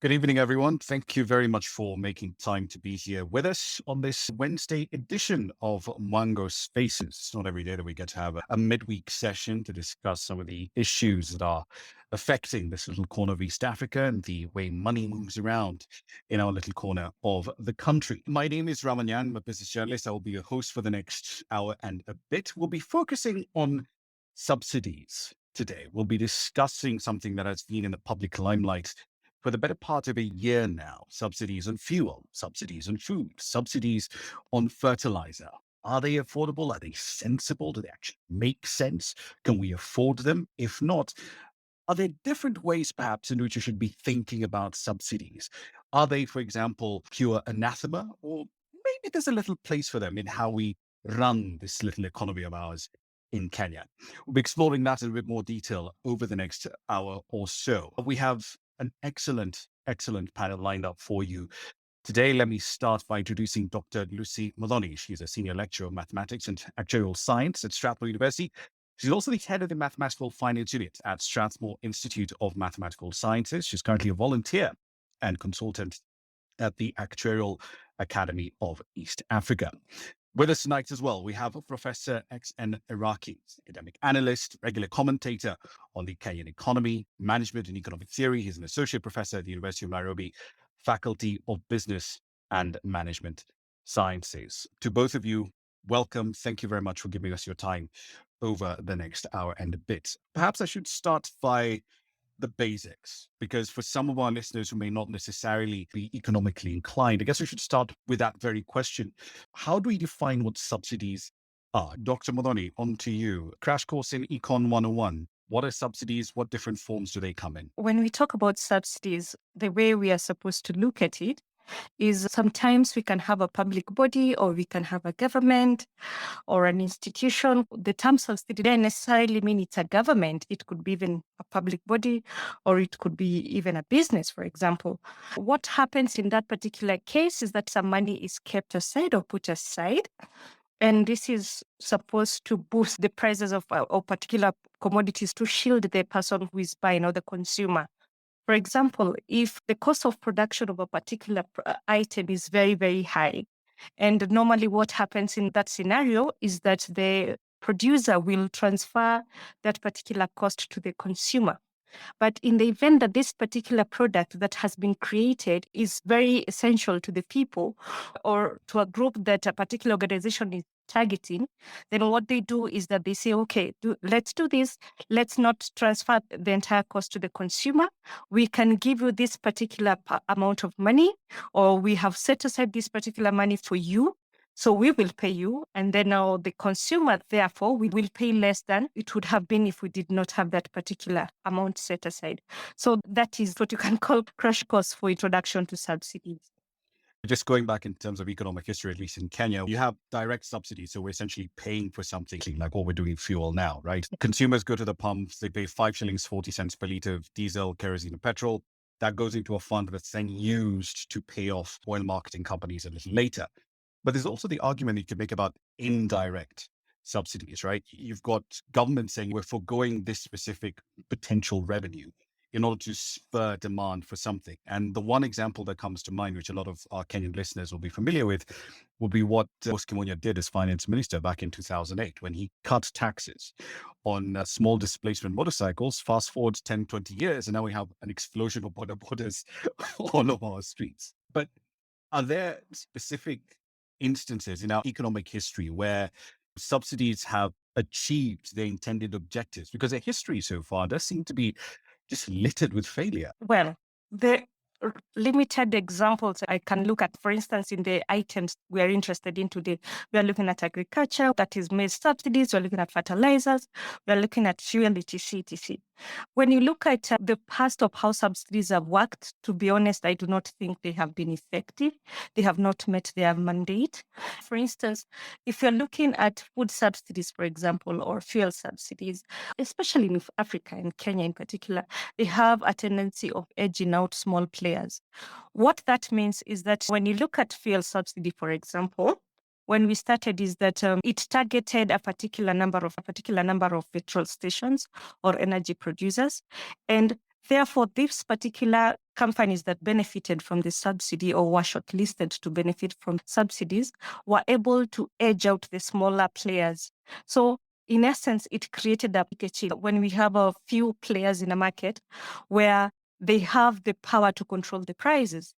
Good evening, everyone. Thank you very much for making time to be here with us on this Wednesday edition of Mango Spaces. It's not every day that we get to have a midweek session to discuss some of the issues that are affecting this little corner of East Africa and the way money moves around in our little corner of the country. My name is Ramanyan. I'm a business journalist. I will be your host for the next hour and a bit. We'll be focusing on subsidies today. We'll be discussing something that has been in the public limelight for the better part of a year now. Subsidies on fuel, subsidies on food, subsidies on fertilizer. Are they affordable? Are they sensible? Do they actually make sense? Can we afford them? If not, are there different ways perhaps in which you should be thinking about subsidies? Are they, for example, pure anathema? Or maybe there's a little place for them in how we run this little economy of ours in Kenya. We'll be exploring that in a bit more detail over the next hour or so. We have an excellent panel lined up for you. Today, let me start by introducing Dr. Lucy Maloney. She's a senior lecturer of mathematics and actuarial science at Strathmore University. She's also the head of the mathematical finance unit at Strathmore Institute of Mathematical Sciences. She's currently a volunteer and consultant at the Actuarial Academy of East Africa. With us tonight as well, we have Professor XN Iraqi, academic analyst, regular commentator on the Kenyan economy, management and economic theory. He's an associate professor at the University of Nairobi, Faculty of Business and Management Sciences. To both of you, welcome. Thank you very much for giving us your time over the next hour and a bit. Perhaps I should start by the basics, because for some of our listeners who may not necessarily be economically inclined, I guess we should start with that very question. How do we define what subsidies are? Dr. Modoni, on to you. Crash course in Econ 101. What are subsidies? What different forms do they come in? When we talk about subsidies, the way we are supposed to look at it is sometimes we can have a public body or we can have a government or an institution. The term subsidy doesn't necessarily mean it's a government. It could be even a public body or it could be even a business, for example. What happens in that particular case is that some money is kept aside or put aside. And this is supposed to boost the prices of particular commodities to shield the person who is buying or the consumer. For example, if the cost of production of a particular item is very, very high, and normally what happens in that scenario is that the producer will transfer that particular cost to the consumer. But in the event that this particular product that has been created is very essential to the people or to a group that a particular organization is targeting, then what they do is that they say, okay, let's do this. Let's not transfer the entire cost to the consumer. We can give you this particular amount of money, or we have set aside this particular money for you. So we will pay you, and then now the consumer, therefore, we will pay less than it would have been if we did not have that particular amount set aside. So that is what you can call crash course for introduction to subsidies. Just going back in terms of economic history, at least in Kenya, you have direct subsidies. So we're essentially paying for something like what we're doing fuel now, right? Consumers go to the pumps, they pay 5 shillings, 40 cents per litre of diesel, kerosene, and petrol. That goes into a fund that's then used to pay off oil marketing companies a little later. But there's also the argument that you could make about indirect subsidies, right? You've got government saying we're foregoing this specific potential revenue in order to spur demand for something. And the one example that comes to mind, which a lot of our Kenyan listeners will be familiar with, would be what Kimunya did as finance minister back in 2008, when he cut taxes on small displacement motorcycles. Fast forward 10, 20 years, and now we have an explosion of border borders all over our streets. But are there specific instances in our economic history where subsidies have achieved their intended objectives? Because their history so far does seem to be just littered with failure. Well, the limited examples I can look at, for instance, in the items we are interested in today, we are looking at agriculture, that is maize subsidies, we're looking at fertilizers, we're looking at fuel, etc., etc. When you look at the past of how subsidies have worked, to be honest, I do not think they have been effective. They have not met their mandate. For instance, if you're looking at food subsidies, for example, or fuel subsidies, especially in Africa and Kenya in particular, they have a tendency of edging out small players. What that means is that when you look at fuel subsidy, for example, when we started is that it targeted a particular number of petrol stations or energy producers. And Therefore, these particular companies that benefited from the subsidy or were shortlisted to benefit from subsidies were able to edge out the smaller players. So in essence, it created a package when we have a few players in a market where they have the power to control the prices.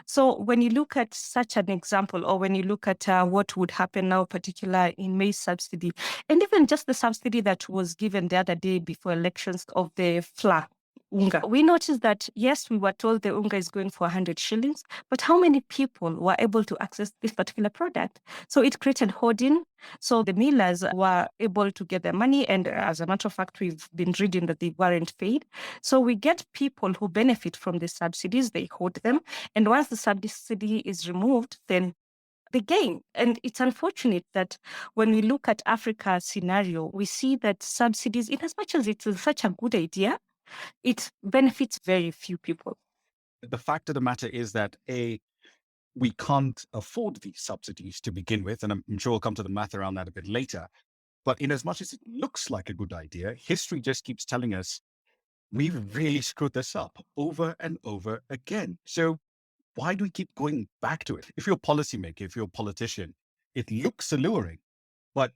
So when you look at such an example, or when you look at what would happen now, particular in maize subsidy, and even just the subsidy that was given the other day before elections of the flour, unga. We noticed that, yes, we were told the unga is going for 100 shillings, but how many people were able to access this particular product? So it created hoarding. So the millers were able to get their money. And as a matter of fact, we've been reading that they weren't paid. So we get people who benefit from the subsidies, they hoard them. And once the subsidy is removed, then they gain. And it's unfortunate that when we look at Africa's scenario, we see that subsidies, in as much as it's such a good idea, it benefits very few people. The fact of the matter is that we can't afford these subsidies to begin with, and I'm sure we'll come to the math around that a bit later. But in as much as it looks like a good idea, history just keeps telling us we've really screwed this up over and over again. So why do we keep going back to it? If you're a policymaker, if you're a politician, it looks alluring, but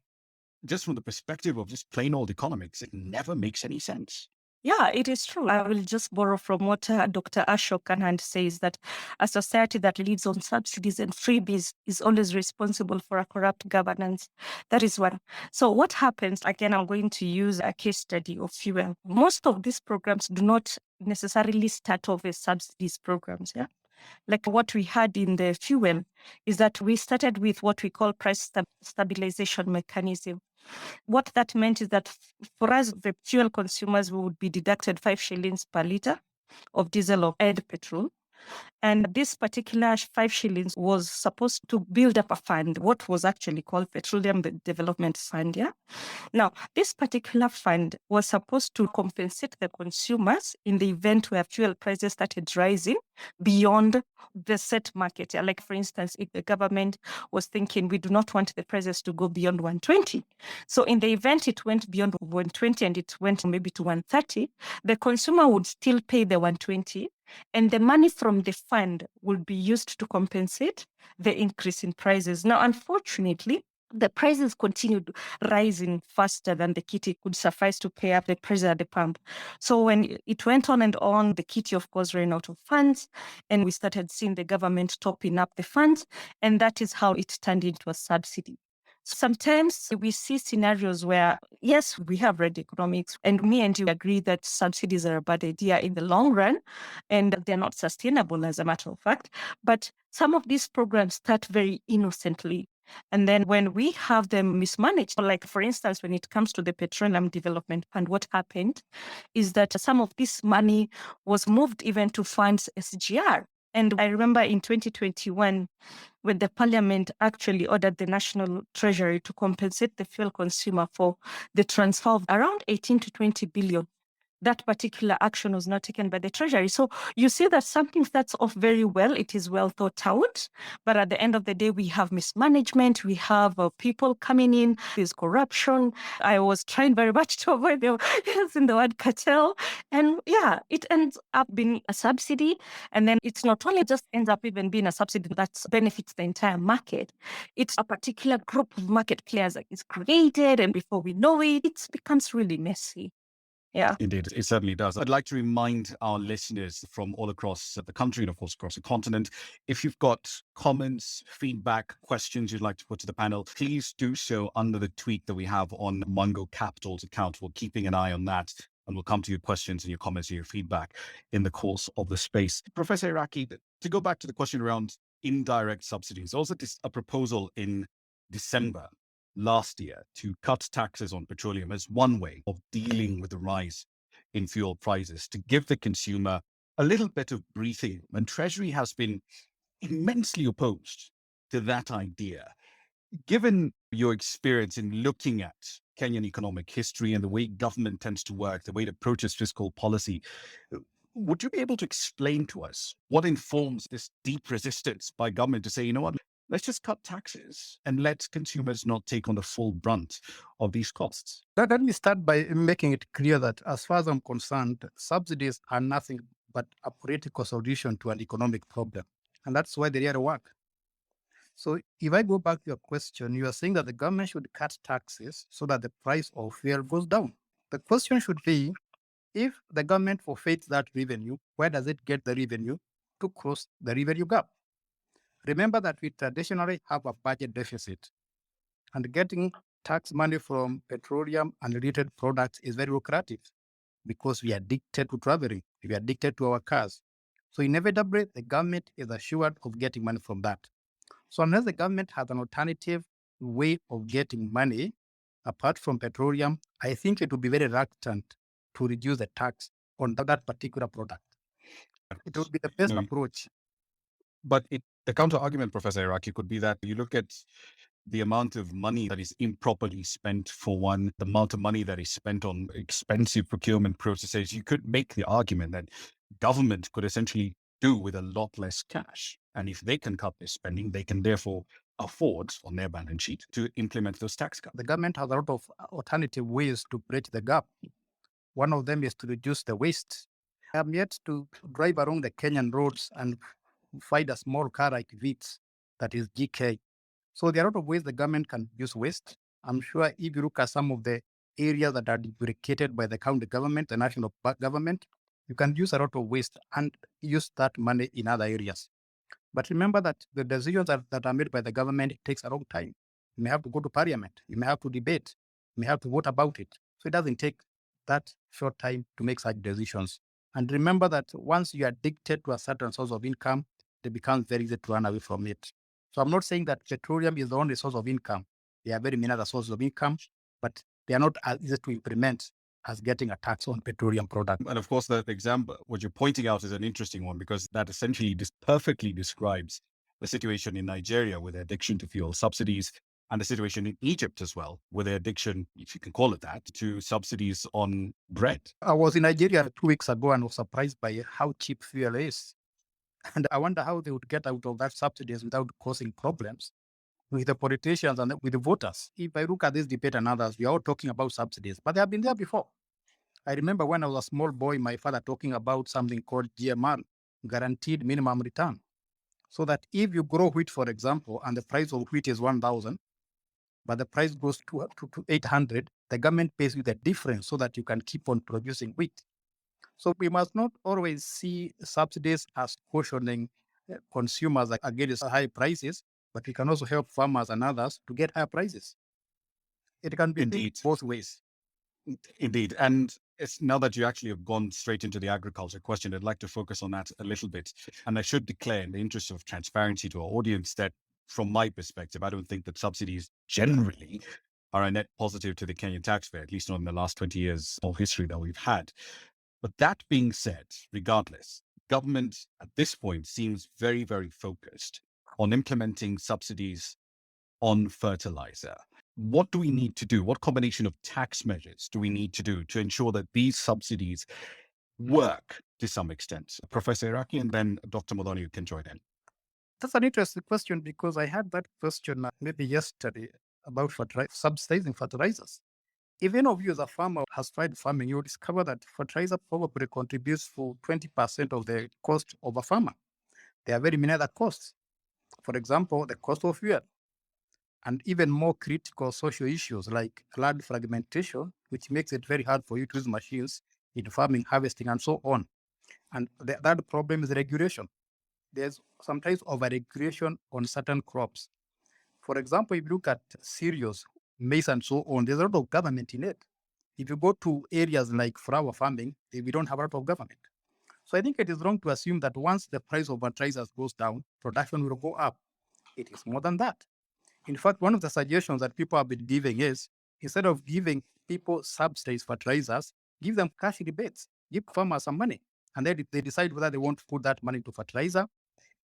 just from the perspective of just plain old economics, it never makes any sense. Yeah, it is true. I will just borrow from what Dr. Ashok Anand says, that a society that lives on subsidies and freebies is always responsible for a corrupt governance. That is one. So what happens, again, I'm going to use a case study of fuel. Most of these programs do not necessarily start off as subsidies programs. Yeah. Like what we had in the fuel is that we started with what we call price stabilization mechanism. What that meant is that for us, the fuel consumers, we would be deducted 5 shillings per liter of diesel or add petrol. And this particular 5 shillings was supposed to build up a fund, what was actually called Petroleum Development Fund. Yeah. Now, this particular fund was supposed to compensate the consumers in the event where fuel prices started rising beyond the set market. Yeah, like, for instance, if the government was thinking we do not want the prices to go beyond 120. So in the event it went beyond 120 and it went maybe to 130, the consumer would still pay the 120. And the money from the fund would be used to compensate the increase in prices. Now, unfortunately, the prices continued rising faster than the kitty could suffice to pay up the price at the pump. So when it went on and on, the kitty, of course, ran out of funds, and we started seeing the government topping up the funds, and that is how it turned into a subsidy. Sometimes we see scenarios where, yes, we have read economics, and me and you agree that subsidies are a bad idea in the long run, and they're not sustainable, as a matter of fact. But some of these programs start very innocently. And then when we have them mismanaged, like for instance, when it comes to the Petroleum Development Fund, what happened is that some of this money was moved even to fund SGR. And I remember in 2021, when the parliament actually ordered the National Treasury to compensate the fuel consumer for the transfer of around 18 to 20 billion, that particular action was not taken by the Treasury. So you see that something starts off very well, it is well thought out, but at the end of the day, we have mismanagement, we have people coming in, there's corruption. I was trying very much to avoid using the word cartel. And yeah, it ends up being a subsidy. And then it's not only just ends up even being a subsidy that benefits the entire market, it's a particular group of market players that is created. And before we know it, it becomes really messy. Yeah. Indeed, it certainly does. I'd like to remind our listeners from all across the country and, of course, across the continent, if you've got comments, feedback, questions you'd like to put to the panel, please do so under the tweet that we have on Mongo Capital's account. We're keeping an eye on that, and we'll come to your questions and your comments and your feedback in the course of the space. Professor Iraqi, to go back to the question around indirect subsidies, also a proposal in December last year to cut taxes on petroleum as one way of dealing with the rise in fuel prices, to give the consumer a little bit of breathing. And Treasury has been immensely opposed to that idea. Given your experience in looking at Kenyan economic history and the way government tends to work, the way it approaches fiscal policy, would you be able to explain to us what informs this deep resistance by government to say, you know what, let's just cut taxes and let consumers not take on the full brunt of these costs. Let me start by making it clear that, as far as I'm concerned, subsidies are nothing but a political solution to an economic problem. And that's why they really work. So if I go back to your question, you are saying that the government should cut taxes so that the price of fuel goes down. The question should be, if the government forfeits that revenue, where does it get the revenue to close the revenue gap? Remember that we traditionally have a budget deficit, and getting tax money from petroleum and related products is very lucrative because we are addicted to traveling, we are addicted to our cars. So inevitably, the government is assured of getting money from that. So unless the government has an alternative way of getting money apart from petroleum, I think it would be very reluctant to reduce the tax on that particular product. It would be the best No, approach. But the counter argument, Professor Iraqi, could be that you look at the amount of money that is improperly spent for one, the amount of money that is spent on expensive procurement processes. You could make the argument that government could essentially do with a lot less cash. And if they can cut their spending, they can therefore afford on their balance sheet to implement those tax cuts. The government has a lot of alternative ways to bridge the gap. One of them is to reduce the waste. I am yet to drive around the Kenyan roads and find a small car like Vitz that is GK. So there are a lot of ways the government can use waste. I'm sure if you look at some of the areas that are deprecated by the county government, the national government, you can use a lot of waste and use that money in other areas. But remember that the decisions that are made by the government, it takes a long time. You may have to go to parliament, you may have to debate, you may have to vote about it. So it doesn't take that short time to make such decisions. And remember that once you are addicted to a certain source of income, it becomes very easy to run away from it. So I'm not saying that petroleum is the only source of income. There are very many other sources of income, but they are not as easy to implement as getting a tax on petroleum products. And of course, that example, what you're pointing out is an interesting one because that essentially perfectly describes the situation in Nigeria with their addiction to fuel subsidies and the situation in Egypt as well, with their addiction, if you can call it that, to subsidies on bread. I was in Nigeria 2 weeks ago and was surprised by how cheap fuel is. And I wonder how they would get out of that subsidies without causing problems with the politicians and with the voters. If I look at this debate and others, we are all talking about subsidies, but they have been there before. I remember when I was a small boy, my father talking about something called GMR, guaranteed minimum return. So that if you grow wheat, for example, and the price of wheat is 1,000, but the price goes to 800, the government pays you the difference so that you can keep on producing wheat. So we must not always see subsidies as cautioning consumers against high prices, but we can also help farmers and others to get higher prices. It can be Indeed. both ways. Indeed. And it's now that you actually have gone straight into the agriculture question, I'd like to focus on that a little bit. And I should declare, in the interest of transparency to our audience, that from my perspective, I don't think that subsidies generally are a net positive to the Kenyan taxpayer, at least not in the last 20 years of history that we've had. But that being said, regardless, government at this point seems very, very focused on implementing subsidies on fertilizer. What do we need to do? What combination of tax measures do we need to do to ensure that these subsidies work to some extent? Professor Iraqi and then Dr. Modoni can join in. That's an interesting question because I had that question maybe yesterday about subsidizing fertilizers. If any of you as a farmer has tried farming, you'll discover that fertilizer probably contributes for 20% of the cost of a farmer. There are very many other costs. For example, the cost of fuel, and even more critical social issues like land fragmentation, which makes it very hard for you to use machines in farming, harvesting, and so on. And that problem is regulation. There's sometimes over-regulation on certain crops. For example, if you look at cereals, maize, and so on, there's a lot of government in it. If you go to areas like flour farming, we don't have a lot of government. So I think it is wrong to assume that once the price of fertilizers goes down, production will go up. It is more than that. In fact, one of the suggestions that people have been giving is, instead of giving people subsidized fertilizers, give them cash rebates, give farmers some money, and then they decide whether they want to put that money into fertilizer,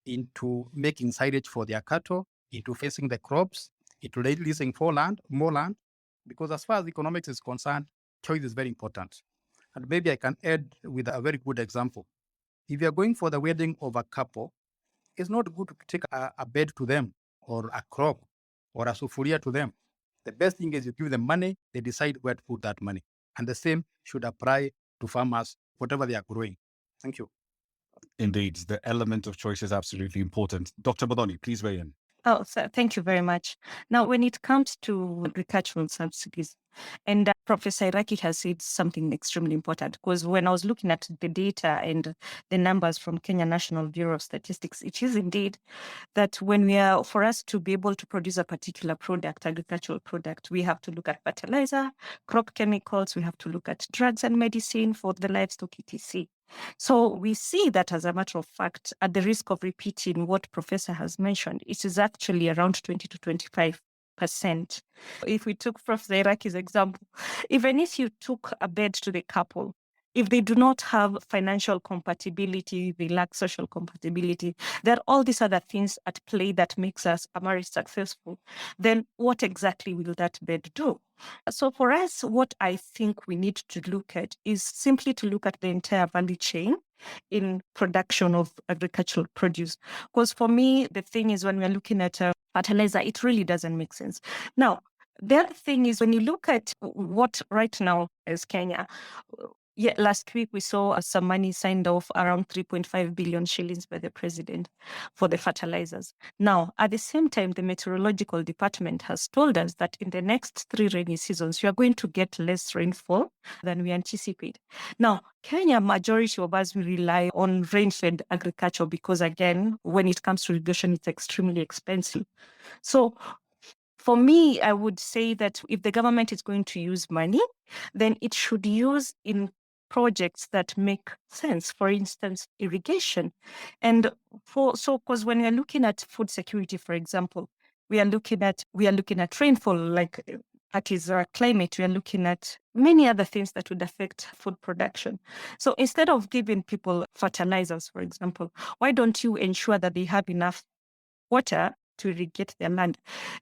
into making silage for their cattle, into facing the crops, into leasing more land, because as far as economics is concerned, choice is very important. And maybe I can add with a very good example. If you're going for the wedding of a couple, it's not good to take a bed to them or a crop or a sufuria to them. The best thing is you give them money, they decide where to put that money. And the same should apply to farmers, whatever they are growing. Thank you. Indeed, the element of choice is absolutely important. Dr. Bodoni, please weigh in. Oh, so thank you very much. Now, when it comes to agricultural subsidies, and Professor Iraki has said something extremely important, because when I was looking at the data and the numbers from Kenya National Bureau of Statistics, it is indeed that for us to be able to produce a particular product, agricultural product, we have to look at fertilizer, crop chemicals, we have to look at drugs and medicine for the livestock, etc. So we see that, as a matter of fact, at the risk of repeating what Professor has mentioned, it is actually around 20 to 25%. If we took Professor Iraki's example, even if you took a bed to the couple, if they do not have financial compatibility, they lack social compatibility, there are all these other things at play that makes us a marriage successful, then what exactly will that bed do? So for us, what I think we need to look at is simply to look at the entire value chain in production of agricultural produce. Because for me, the thing is, when we're looking at fertilizer, it really doesn't make sense. Now, the other thing is, when you look at what right now is Kenya, last week we saw some money signed off, around 3.5 billion shillings by the president for the fertilizers. Now, at the same time, the meteorological department has told us that in the next 3 rainy seasons, we are going to get less rainfall than we anticipate. Now, Kenya, majority of us, we rely on rain-fed agriculture because, again, when it comes to irrigation, it's extremely expensive. So for me, I would say that if the government is going to use money, then it should use in projects that make sense. For instance, irrigation. And because when we're looking at food security, for example, we are looking at rainfall, like that is our climate. We are looking at many other things that would affect food production. So instead of giving people fertilizers, for example, why don't you ensure that they have enough water to irrigate their land?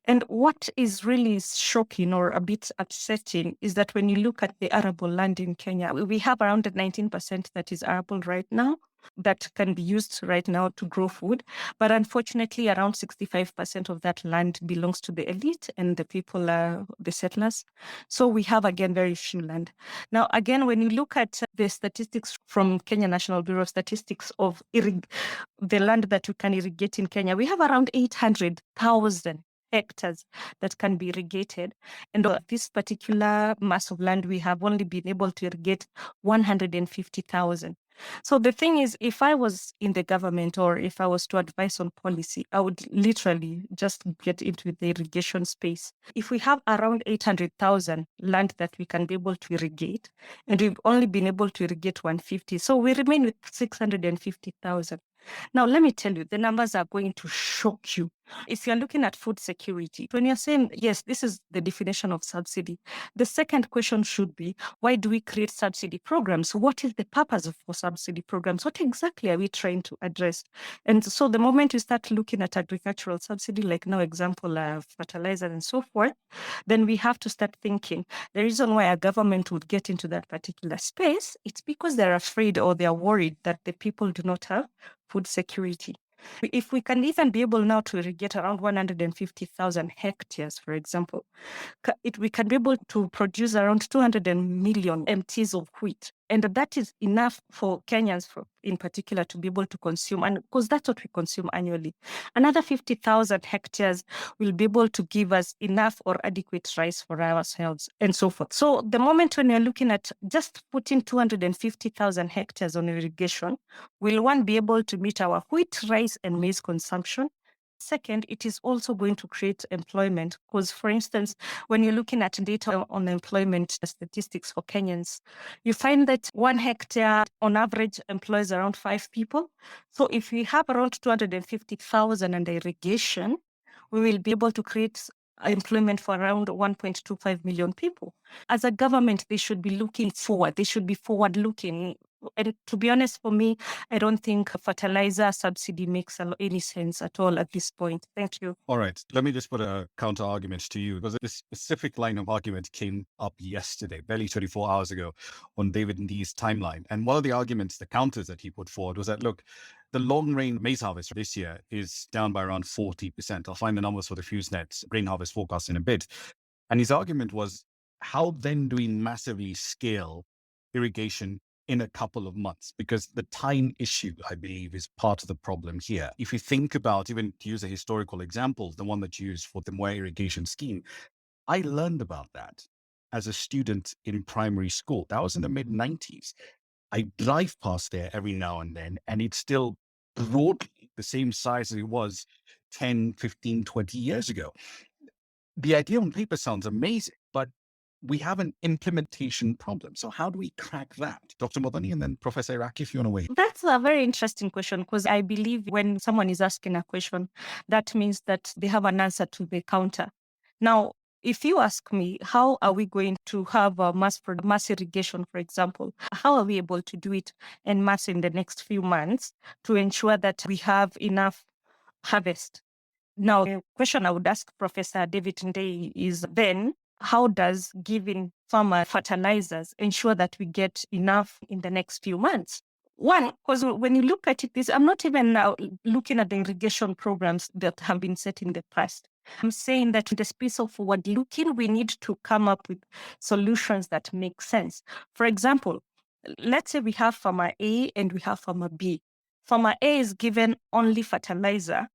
And what is really shocking or a bit upsetting is that when you look at the arable land in Kenya, we have around 19% that is arable right now, that can be used right now to grow food. But unfortunately, around 65% of that land belongs to the elite and the people, the settlers. So we have, again, very few land. Now, again, when you look at the statistics from Kenya National Bureau of Statistics of the land that we can irrigate in Kenya, we have around 800,000 hectares that can be irrigated. And this particular mass of land, we have only been able to irrigate 150,000. So the thing is, if I was in the government or if I was to advise on policy, I would literally just get into the irrigation space. If we have around 800,000 land that we can be able to irrigate, and we've only been able to irrigate 150, so we remain with 650,000. Now, let me tell you, the numbers are going to shock you. If you're looking at food security, when you're saying, yes, this is the definition of subsidy, the second question should be, why do we create subsidy programs? What is the purpose for subsidy programs? What exactly are we trying to address? And so the moment you start looking at agricultural subsidy, like now example, fertilizer and so forth, then we have to start thinking, the reason why a government would get into that particular space, it's because they're afraid or they're worried that the people do not have food security. If we can even be able now to irrigate around 150,000 hectares, for example, we can be able to produce around 200 million MTs of wheat. And that is enough for Kenyans in particular to be able to consume, and because that's what we consume annually. Another 50,000 hectares will be able to give us enough or adequate rice for ourselves and so forth. So the moment when you're looking at just putting 250,000 hectares on irrigation, will one be able to meet our wheat, rice, and maize consumption? Second, it is also going to create employment because, for instance, when you're looking at data on employment statistics for Kenyans, you find that 1 hectare on average employs around 5 people. So if we have around 250,000 under irrigation, we will be able to create employment for around 1.25 million people. As a government, they should be looking forward. They should be forward-looking. And to be honest, for me, I don't think a fertilizer subsidy makes any sense at all at this point. Thank you. All right. Let me just put a counter argument to you, because this specific line of argument came up yesterday, barely 24 hours ago, on David Ndee's timeline. And one of the arguments, the counters that he put forward was that, look, the long grain maize harvest this year is down by around 40%. I'll find the numbers for the FuseNet grain harvest forecast in a bit. And his argument was, how then do we massively scale irrigation in a couple of months? Because the time issue, I believe, is part of the problem here. If you think about, even to use a historical example, the one that you used for the Moya irrigation scheme, I learned about that as a student in primary school. That was in the mid-90s. I drive past there every now and then, and it's still broadly the same size as it was 10, 15, 20 years ago. The idea on paper sounds amazing, but we have an implementation problem. So how do we crack that? Dr. Modani, and then Professor Iraqi, if you want to weigh. That's a very interesting question, because I believe when someone is asking a question, that means that they have an answer to the counter. Now, if you ask me, how are we going to have a mass irrigation, for example? How are we able to do it en masse in the next few months to ensure that we have enough harvest? Now, the question I would ask Professor David Ndei is then, how does giving farmer fertilizers ensure that we get enough in the next few months? One, because when you look at it, I'm not even now looking at the irrigation programs that have been set in the past. I'm saying that in the space of forward looking, we need to come up with solutions that make sense. For example, let's say we have farmer A and we have farmer B. Farmer A is given only fertilizer,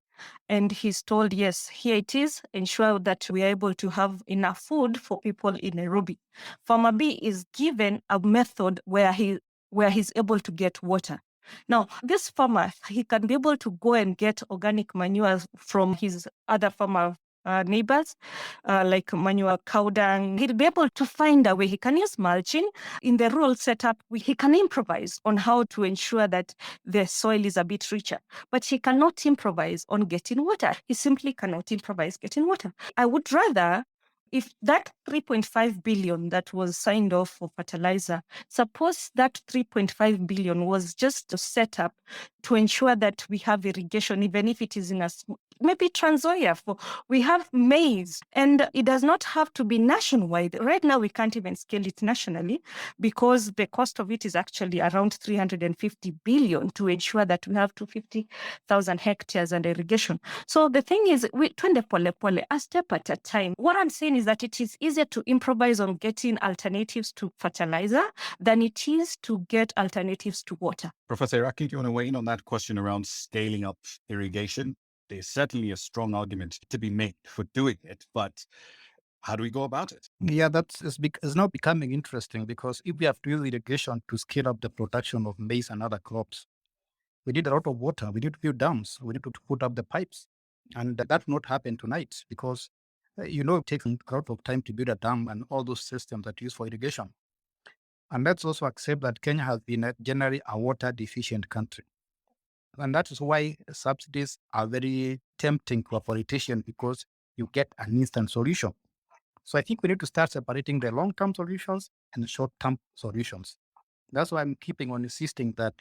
and he's told, yes, here it is, ensure that we are able to have enough food for people in Nairobi. Farmer B is given a method where he's able to get water. Now, this farmer, he can be able to go and get organic manure from his other farmer neighbors, like manure, cow dung. He'll be able to find a way. He can use mulching. In the rural setup, he can improvise on how to ensure that the soil is a bit richer, but he cannot improvise on getting water. He simply cannot improvise getting water. I would rather, if that 3.5 billion that was signed off for fertilizer, suppose that 3.5 billion was just set up to ensure that we have irrigation, even if it is in maybe Trans Nzoia, we have maize, and it does not have to be nationwide. Right now, we can't even scale it nationally because the cost of it is actually around 350 billion to ensure that we have 250,000 hectares under irrigation. So the thing is, we twende pole pole, a step at a time. What I'm saying is that it is easier to improvise on getting alternatives to fertilizer than it is to get alternatives to water. Professor Iraqi, do you want to weigh in on that question around scaling up irrigation? There's certainly a strong argument to be made for doing it, but how do we go about it? Yeah, it's now becoming interesting, because if we have to use irrigation to scale up the production of maize and other crops, we need a lot of water. We need to build dams. We need to put up the pipes. And that will not happen tonight, because, it takes a lot of time to build a dam and all those systems that are used for irrigation. And let's also accept that Kenya has been generally a water deficient country. And that is why subsidies are very tempting to a politician, because you get an instant solution. So I think we need to start separating the long-term solutions and the short-term solutions. That's why I'm keeping on insisting that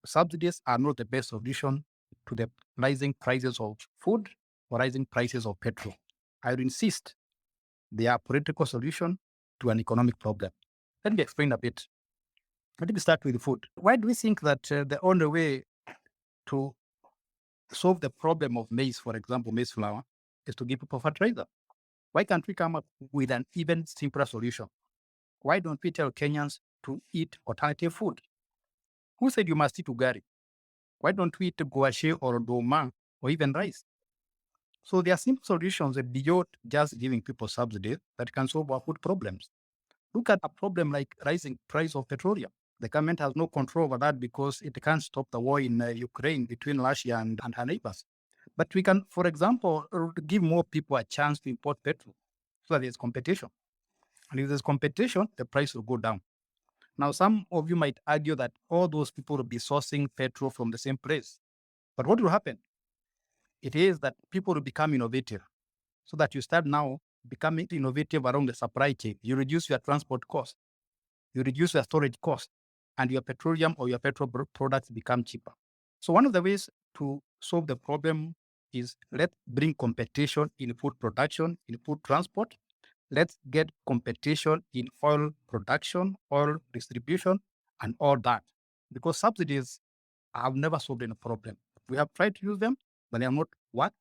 subsidies are not the best solution to the rising prices of food or rising prices of petrol. I would insist they are a political solution to an economic problem. Let me explain a bit. Let me start with food. Why do we think that the only way to solve the problem of maize, for example, maize flour, is to give people fertilizer? Why can't we come up with an even simpler solution? Why don't we tell Kenyans to eat alternative food? Who said you must eat ugali? Why don't we eat gouache or doma or even rice? So there are simple solutions beyond just giving people subsidies that can solve our food problems. Look at a problem like rising price of petroleum. The government has no control over that because it can't stop the war in Ukraine between Russia and her neighbors. But we can, for example, give more people a chance to import petrol so that there's competition. And if there's competition, the price will go down. Now, some of you might argue that all those people will be sourcing petrol from the same place. But what will happen? It is that people will become innovative, so that you start now becoming innovative around the supply chain. You reduce your transport cost. You reduce your storage cost. and your petroleum or your petrol products become cheaper. So one of the ways to solve the problem is let's bring competition in food production, in food transport. Let's get competition in oil production, oil distribution, and all that. Because subsidies have never solved any problem. We have tried to use them, but they are not work,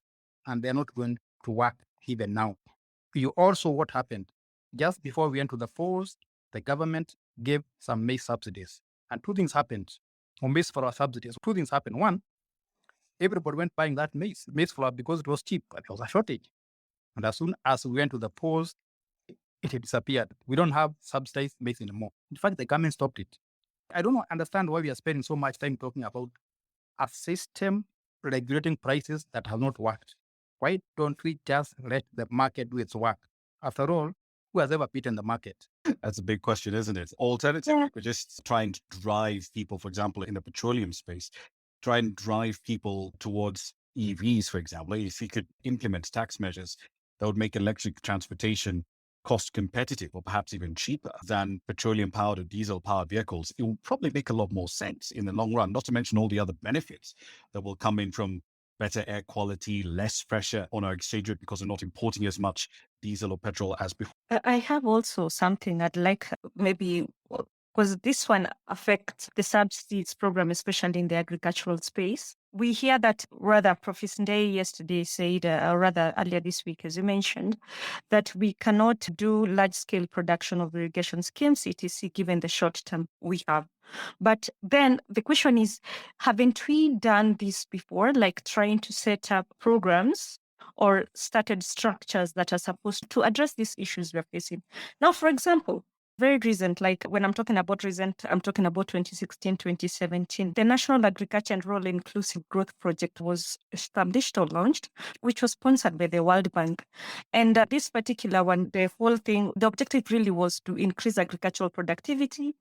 and they're not going to work even now. You also, what happened? Just before we went to the polls, the government gave some maize subsidies. And two things happened. On maize flour subsidies, two things happened. One, everybody went buying that maize flour because it was cheap, but there was a shortage. And as soon as we went to the polls, it had disappeared. We don't have subsidized maize anymore. In fact, the government stopped it. I don't understand why we are spending so much time talking about a system regulating prices that has not worked. Why don't we just let the market do its work? After all, who has ever beaten the market? That's a big question, isn't it? Alternative, we're just trying to drive people, for example, in the petroleum space, try and drive people towards EVs, for example. If we could implement tax measures that would make electric transportation cost competitive or perhaps even cheaper than petroleum powered or diesel powered vehicles, it will probably make a lot more sense in the long run, not to mention all the other benefits that will come in from better air quality, less pressure on our exchange rate because we're not importing as much diesel or petrol as before. I have also something I'd like maybe, because this one affects the subsidies program, especially in the agricultural space. We hear that rather Professor Day yesterday said, or rather earlier this week, as you mentioned, that we cannot do large-scale production of irrigation schemes, etc., given the short term we have. But then the question is, haven't we done this before, like trying to set up programs or started structures that are supposed to address these issues we're facing? Now, for example, very recent, like when I'm talking about recent, I'm talking about 2016, 2017. The National Agriculture and Rural Inclusive Growth Project was established or launched, which was sponsored by the World Bank. And this particular one, the whole thing, the objective really was to increase agricultural productivity,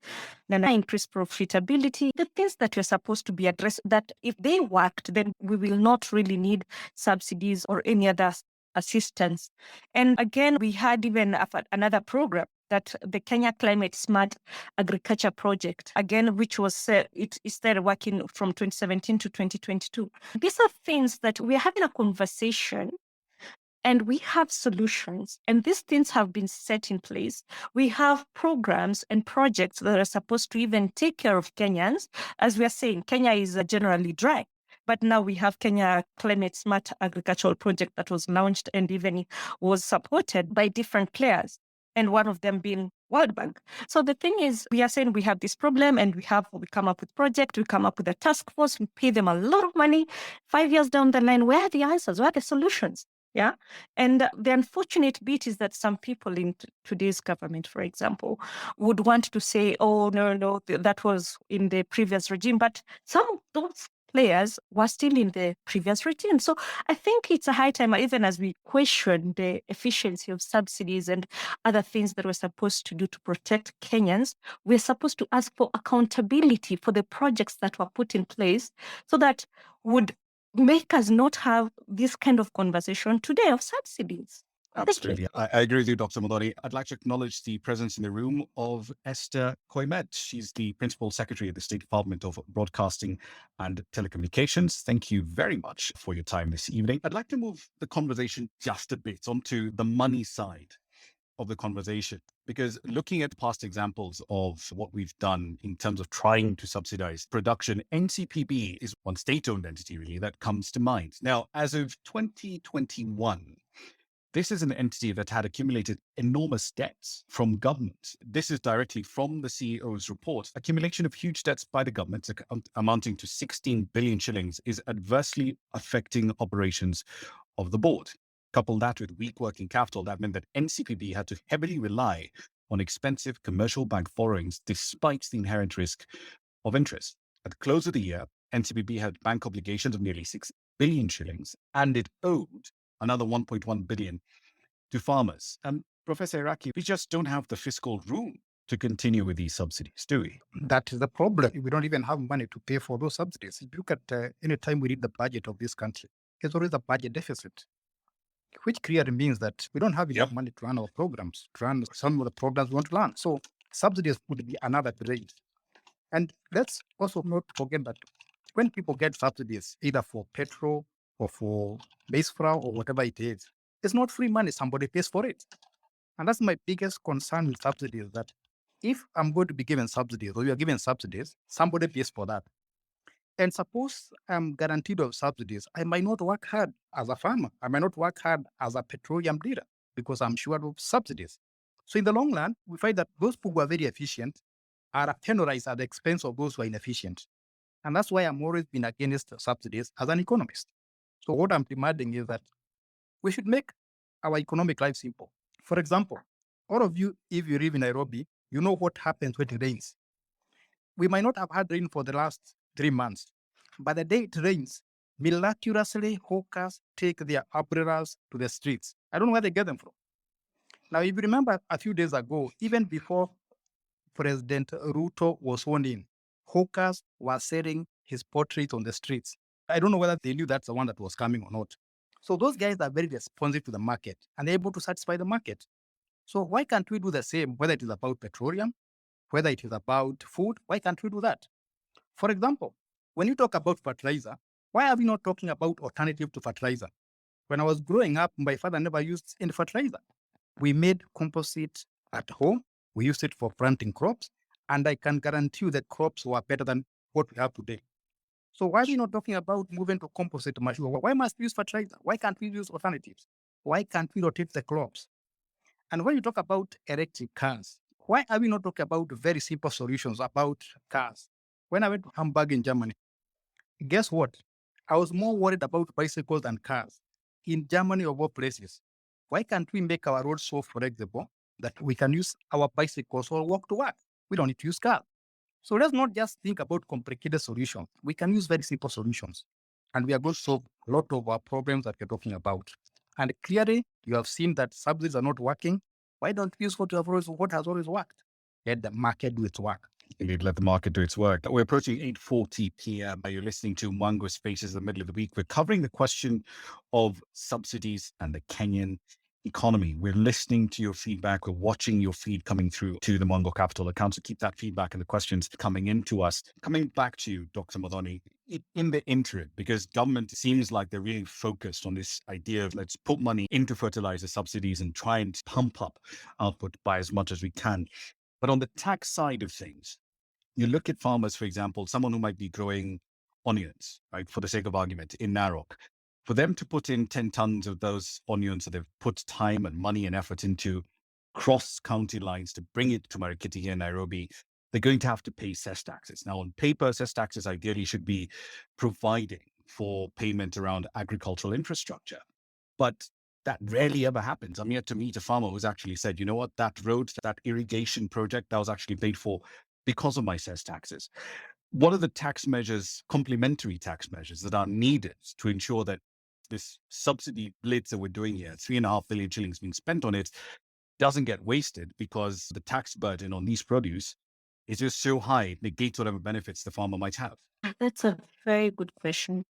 then increase profitability, the things that we're supposed to be addressed, that if they worked, then we will not really need subsidies or any other assistance. And again, we had even another program, that the Kenya Climate Smart Agriculture Project, again, which was it started working from 2017 to 2022. These are things that we are having a conversation and we have solutions, and these things have been set in place. We have programs and projects that are supposed to even take care of Kenyans. As we are saying, Kenya is generally dry. But now we have Kenya Climate Smart Agricultural Project that was launched and even was supported by different players, and one of them being World Bank. So the thing is, we are saying we have this problem and we come up with project, we come up with a task force, we pay them a lot of money. 5 years down the line, where are the answers? Where are the solutions? Yeah. And the unfortunate bit is that some people in today's government, for example, would want to say, oh, no, that was in the previous regime. But some of those players were still in the previous regime. So I think it's a high time, even as we question the efficiency of subsidies and other things that we're supposed to do to protect Kenyans, we're supposed to ask for accountability for the projects that were put in place so that would make us not have this kind of conversation today of subsidies. Absolutely. I agree with you, Dr. Modoni. I'd like to acknowledge the presence in the room of Esther Koimet. She's the Principal Secretary of the State Department of Broadcasting and Telecommunications. Thank you very much for your time this evening. I'd like to move the conversation just a bit onto the money side of the conversation, because looking at past examples of what we've done in terms of trying to subsidize production, NCPB is one state-owned entity really that comes to mind. Now, as of 2021, this is an entity that had accumulated enormous debts from government. This is directly from the CEO's report. Accumulation of huge debts by the government amounting to 16 billion shillings is adversely affecting operations of the board. Couple that with weak working capital, that meant that NCPB had to heavily rely on expensive commercial bank borrowings despite the inherent risk of interest. At the close of the year, NCPB had bank obligations of nearly 6 billion shillings, and it owed another 1.1 billion to farmers. And Professor Iraqi, we just don't have the fiscal room to continue with these subsidies, do we? That is the problem. We don't even have money to pay for those subsidies. If you look at any time we read the budget of this country, there's always a budget deficit, which clearly means that we don't have enough money to run our programs, to run some of the programs we want to run. So subsidies would be another trade. And let's also not forget that when people get subsidies, either for petrol or for maize flour or whatever it is, it's not free money. Somebody pays for it. And that's my biggest concern with subsidies, that if I'm going to be given subsidies or you are given subsidies, somebody pays for that. And suppose I'm guaranteed of subsidies, I might not work hard as a farmer. I might not work hard as a petroleum dealer because I'm sure of subsidies. So in the long run, we find that those people who are very efficient are penalized at the expense of those who are inefficient. And that's why I'm always been against subsidies as an economist. So what I'm demanding is that we should make our economic life simple. For example, all of you, if you live in Nairobi, you know what happens when it rains. We might not have had rain for the last 3 months, but the day it rains, miraculously hawkers take their umbrellas to the streets. I don't know where they get them from. Now, if you remember a few days ago, even before President Ruto was sworn in, hawkers were selling his portrait on the streets. I don't know whether they knew that's the one that was coming or not. So those guys are very responsive to the market and able to satisfy the market. So why can't we do the same, whether it is about petroleum, whether it is about food? Why can't we do that? For example, when you talk about fertilizer, why are we not talking about alternative to fertilizer? When I was growing up, my father never used any fertilizer. We made composite at home. We used it for planting crops, and I can guarantee you that crops were better than what we have today. So why are we not talking about moving to composite material? Why must we use fertilizer? Why can't we use alternatives? Why can't we rotate the crops? And when you talk about electric cars, why are we not talking about very simple solutions about cars? When I went to Hamburg in Germany, guess what? I was more worried about bicycles than cars. In Germany, of all places, why can't we make our roads so flexible that we can use our bicycles or walk to work? We don't need to use cars. So let's not just think about complicated solutions. We can use very simple solutions, and we are going to solve a lot of our problems that we're talking about. And clearly, you have seen that subsidies are not working. Why don't we use what has always worked? Let the market do its work. Indeed, let the market do its work. We're approaching 8:40 p.m. You're listening to Mwango Spaces in the middle of the week. We're covering the question of subsidies and the Kenyan economy. We're listening to your feedback. We're watching your feed coming through to the Mwango Capital account. So keep that feedback and the questions coming into us. Coming back to you, Dr. Modoni, in the interim, because government seems like they're really focused on this idea of let's put money into fertilizer subsidies and try and pump up output by as much as we can. But on the tax side of things, you look at farmers, for example, someone who might be growing onions, right, for the sake of argument, in Narok. For them to put in 10 tons of those onions that they've put time and money and effort into cross county lines to bring it to Marikiti here in Nairobi, they're going to have to pay cess taxes. Now, on paper, cess taxes ideally should be providing for payment around agricultural infrastructure. But that rarely ever happens. I'm yet to meet a farmer who's actually said, you know what, that road, that irrigation project, that was actually paid for because of my cess taxes. What are the tax measures, complementary tax measures that are needed to ensure that this subsidy blitz that we're doing here, 3.5 billion shillings being spent on it, doesn't get wasted because the tax burden on these produce is just so high, it negates whatever benefits the farmer might have? That's a very good question.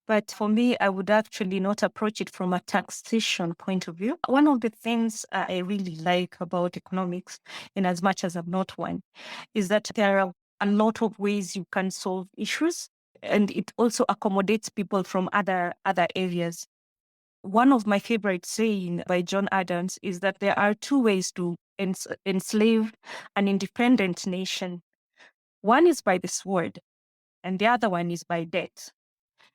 But for me, I would actually not approach it from a taxation point of view. One of the things I really like about economics, in as much as I'm not one, is that there are a lot of ways you can solve issues, and it also accommodates people from other areas. One of my favorite saying by John Adams is that there are two ways to enslave an independent nation. One is by the sword, and the other one is by debt.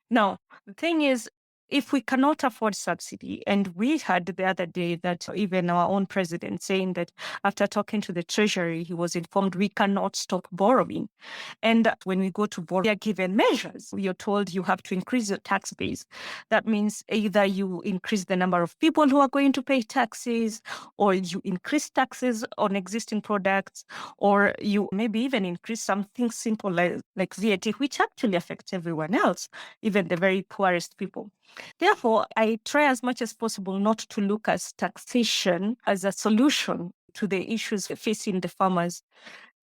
Now, the thing is, if we cannot afford subsidy, and we had the other day that even our own president saying that after talking to the Treasury, he was informed we cannot stop borrowing. And when we go to borrow, we are given measures. You're told you have to increase your tax base. That means either you increase the number of people who are going to pay taxes, or you increase taxes on existing products, or you maybe even increase something simple like VAT, which actually affects everyone else, even the very poorest people. Therefore, I try as much as possible not to look at taxation as a solution to the issues facing the farmers.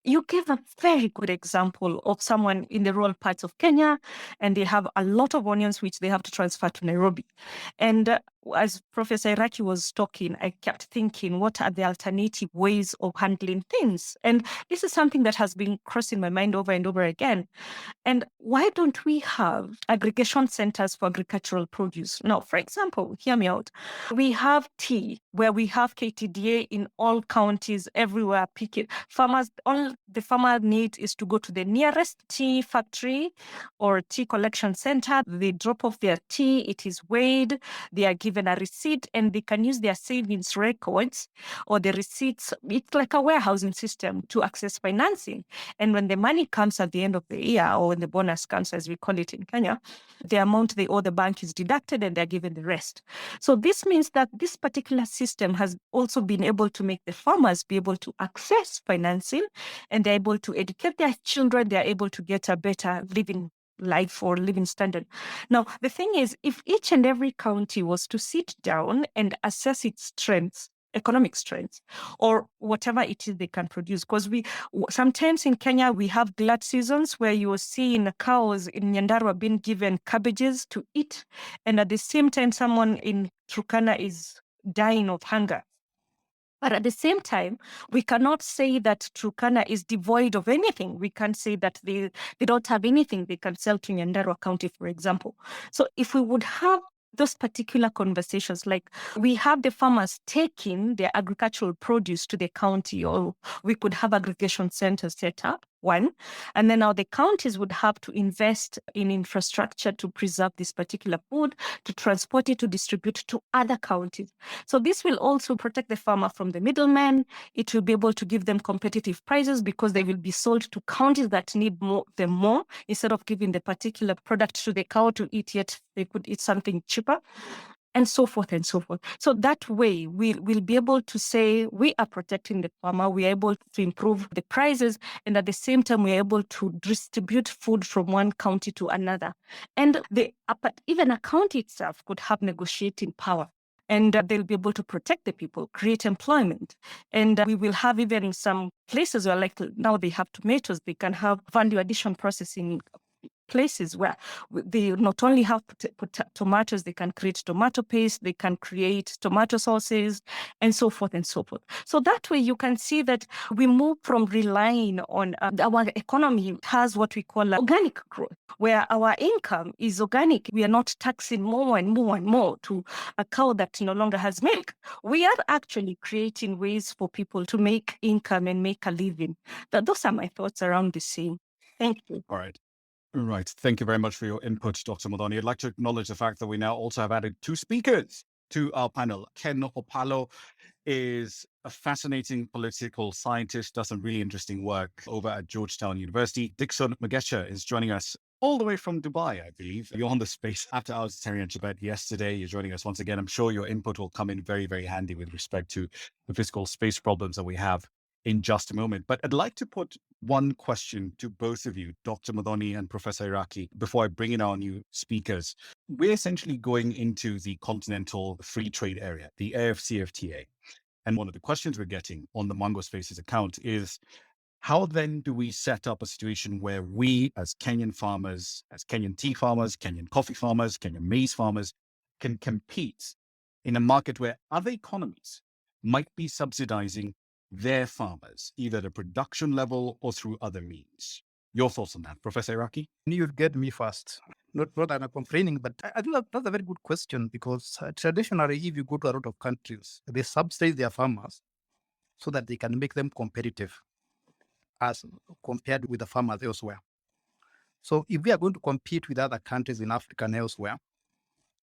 You gave a very good example of someone in the rural parts of Kenya, and they have a lot of onions which they have to transfer to Nairobi. And as Professor Iraki was talking, I kept thinking, what are the alternative ways of handling things? And this is something that has been crossing my mind over and over again. And why don't we have aggregation centers for agricultural produce? Now, for example, hear me out. We have tea, where we have KTDA in all counties, everywhere, pick it. Farmers, all the farmer needs is to go to the nearest tea factory or tea collection center. They drop off their tea, it is weighed, they are given a receipt, and they can use their savings records or the receipts. It's like a warehousing system to access financing. And when the money comes at the end of the year, or when the bonus comes, as we call it in Kenya, the amount they owe the bank is deducted and they're given the rest. So this means that this particular system has also been able to make the farmers be able to access financing, and they're able to educate their children, they're able to get a better living life or living standard. Now, the thing is, if each and every county was to sit down and assess its strengths, economic strengths, or whatever it is they can produce, because sometimes in Kenya we have glut seasons where you are seeing cows in Nyandarua being given cabbages to eat, and at the same time someone in Turkana is dying of hunger. But at the same time, we cannot say that Turkana is devoid of anything. We can't say that they don't have anything they can sell to Nyandarua County, for example. So if we would have those particular conversations, like we have the farmers taking their agricultural produce to the county, or we could have aggregation centers set up, one, and then now the counties would have to invest in infrastructure to preserve this particular food, to transport it, to distribute to other counties. So this will also protect the farmer from the middleman. It will be able to give them competitive prices because they will be sold to counties that need them more, instead of giving the particular product to the cow to eat, yet they could eat something cheaper, and so forth and so forth. So that way, we'll be able to say we are protecting the farmer, we are able to improve the prices, and at the same time, we are able to distribute food from one county to another. And even a county itself could have negotiating power. And they'll be able to protect the people, create employment. And we will have even some places where, like now they have tomatoes, they can have value addition processing places where they not only have tomatoes, they can create tomato paste, they can create tomato sauces, and so forth and so forth. So that way you can see that we move from relying on our economy has what we call organic growth, where our income is organic. We are not taxing more and more and more to a cow that no longer has milk. We are actually creating ways for people to make income and make a living. Those are my thoughts around the same. Thank you. All right. Right. Thank you very much for your input, Dr. Modoni. I'd like to acknowledge the fact that we now also have added 2 speakers to our panel. Ken Opalo is a fascinating political scientist, does some really interesting work over at Georgetown University. Dixon Magesha is joining us all the way from Dubai, I believe. You're on the Space After Hours Terry and Tibet yesterday. You're joining us once again. I'm sure your input will come in very, very handy with respect to the physical space problems that we have in just a moment. But I'd like to put one question to both of you, Dr. Modoni and Professor Iraki, before I bring in our new speakers. We're essentially going into the Continental Free Trade Area, the AFCFTA. And one of the questions we're getting on the Mango Spaces account is, how then do we set up a situation where we, as Kenyan farmers, as Kenyan tea farmers, Kenyan coffee farmers, Kenyan maize farmers, can compete in a market where other economies might be subsidizing their farmers, either at a production level or through other means? Your thoughts on that, Professor Iraki? You'd get me first. Not that I'm complaining, but I think that's a very good question, because traditionally, if you go to a lot of countries, they subsidize their farmers so that they can make them competitive as compared with the farmers elsewhere. So if we are going to compete with other countries in Africa and elsewhere,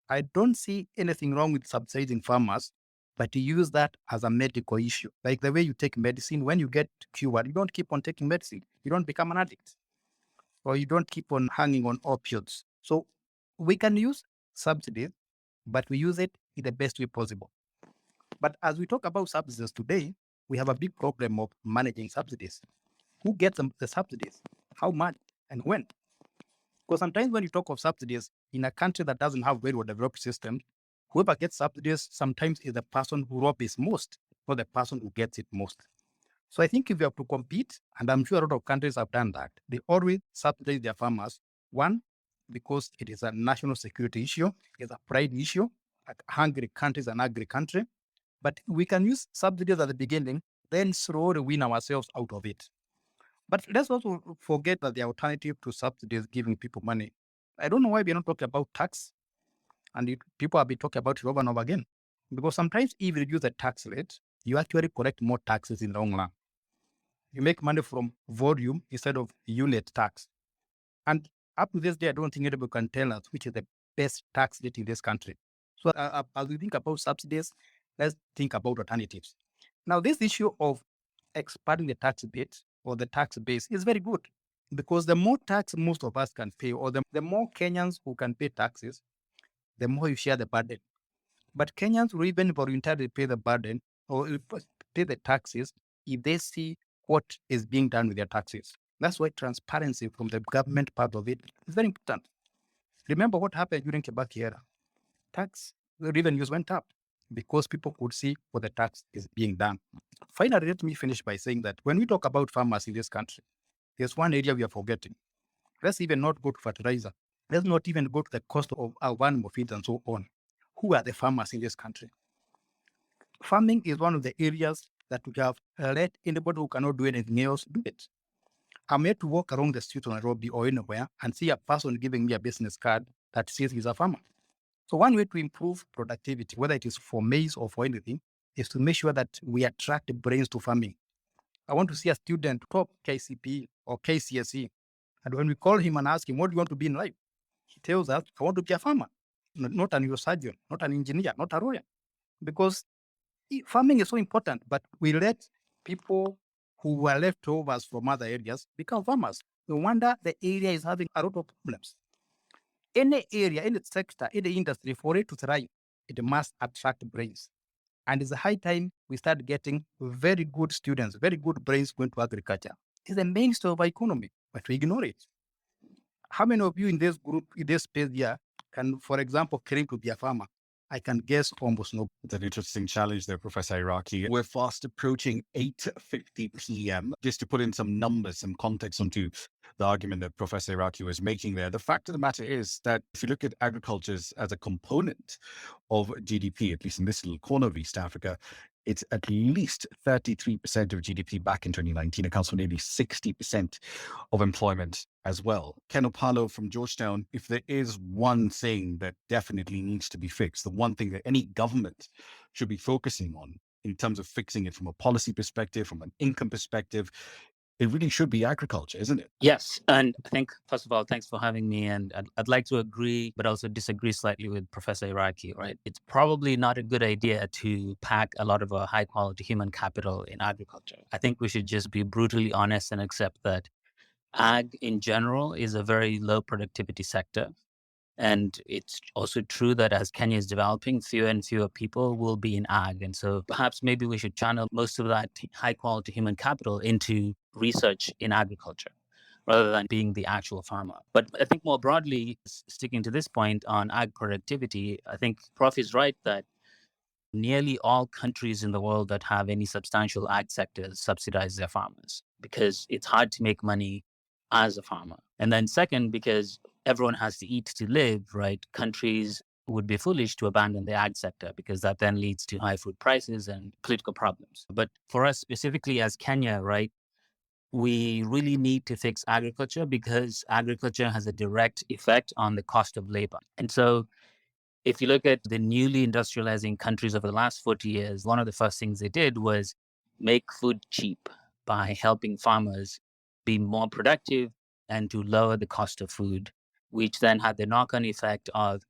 I don't see anything wrong with subsidizing farmers, but you use that as a medical issue. Like the way you take medicine, when you get cured, you don't keep on taking medicine. You don't become an addict, or you don't keep on hanging on opioids. So we can use subsidies, but we use it in the best way possible. But as we talk about subsidies today, we have a big problem of managing subsidies. Who gets the subsidies? How much? And when? Because sometimes when you talk of subsidies in a country that doesn't have very well developed systems, whoever gets subsidies sometimes is the person who robs most, not the person who gets it most. So I think if you have to compete, and I'm sure a lot of countries have done that, they always subsidize their farmers. One, because it is a national security issue, it's a pride issue, hungry country is an agri country, but we can use subsidies at the beginning, then slowly win ourselves out of it. But let's also forget that the alternative to subsidies giving people money. I don't know why we're not talking about tax, and people have been talking about it over and over again. Because sometimes if you reduce the tax rate, you actually collect more taxes in the long run. You make money from volume instead of unit tax. And up to this day, I don't think anybody can tell us which is the best tax rate in this country. So as we think about subsidies, let's think about alternatives. Now, this issue of expanding the tax base or the tax base is very good, because the more tax most of us can pay, or the more Kenyans who can pay taxes, the more you share the burden. But Kenyans will even voluntarily pay the burden or pay the taxes if they see what is being done with their taxes. That's why transparency from the government part of it is very important. Remember what happened during Kibaki era. Tax revenues went up because people could see what the tax is being done. Finally, let me finish by saying that when we talk about farmers in this country, there's one area we are forgetting. Let's even not go to fertilizer. Let's not even go to the cost of our animal feed and so on. Who are the farmers in this country? Farming is one of the areas that we have let anybody who cannot do anything else do it. I'm here to walk around the street of Nairobi or anywhere and see a person giving me a business card that says he's a farmer. So one way to improve productivity, whether it is for maize or for anything, is to make sure that we attract brains to farming. I want to see a student top KCPE or KCSE. And when we call him and ask him, what do you want to be in life? He tells us, I want to be a farmer, not a neurosurgeon, not an engineer, not a lawyer. Because farming is so important, but we let people who were leftovers from other areas become farmers. No wonder the area is having a lot of problems. Any area, any sector, any industry, for it to thrive, it must attract brains. And it's a high time we start getting very good students, very good brains going to agriculture. It's the mainstay of our economy, but we ignore it. How many of you in this group, in this space here, can, for example, claim to be a farmer? I can guess almost no. It's an interesting challenge there, Professor Iraqi. We're fast approaching 8:50 p.m. Just to put in some numbers, some context onto the argument that Professor Iraqi was making there. The fact of the matter is that if you look at agriculture as a component of GDP, at least in this little corner of East Africa, it's at least 33% of GDP back in 2019, accounts for nearly 60% of employment as well. Ken Opalo from Georgetown, if there is one thing that definitely needs to be fixed, the one thing that any government should be focusing on in terms of fixing it from a policy perspective, from an income perspective, it really should be agriculture, isn't it? Yes. And I think, first of all, thanks for having me. And I'd like to agree, but also disagree slightly with Professor Iraqi, right? It's probably not a good idea to pack a lot of our high quality human capital in agriculture. I think we should just be brutally honest and accept that ag in general is a very low productivity sector. And it's also true that as Kenya is developing, fewer and fewer people will be in ag. And so perhaps maybe we should channel most of that high quality human capital into research in agriculture rather than being the actual farmer. But I think more broadly, sticking to this point on ag productivity, I think Prof is right that nearly all countries in the world that have any substantial ag sectors subsidize their farmers because it's hard to make money as a farmer. And then second, because everyone has to eat to live, right? Countries would be foolish to abandon the ag sector because that then leads to high food prices and political problems. But for us specifically as Kenya, right, we really need to fix agriculture because agriculture has a direct effect on the cost of labor. And so if you look at the newly industrializing countries over the last 40 years, one of the first things they did was make food cheap by helping farmers be more productive and to lower the cost of food, which then had the knock-on effect of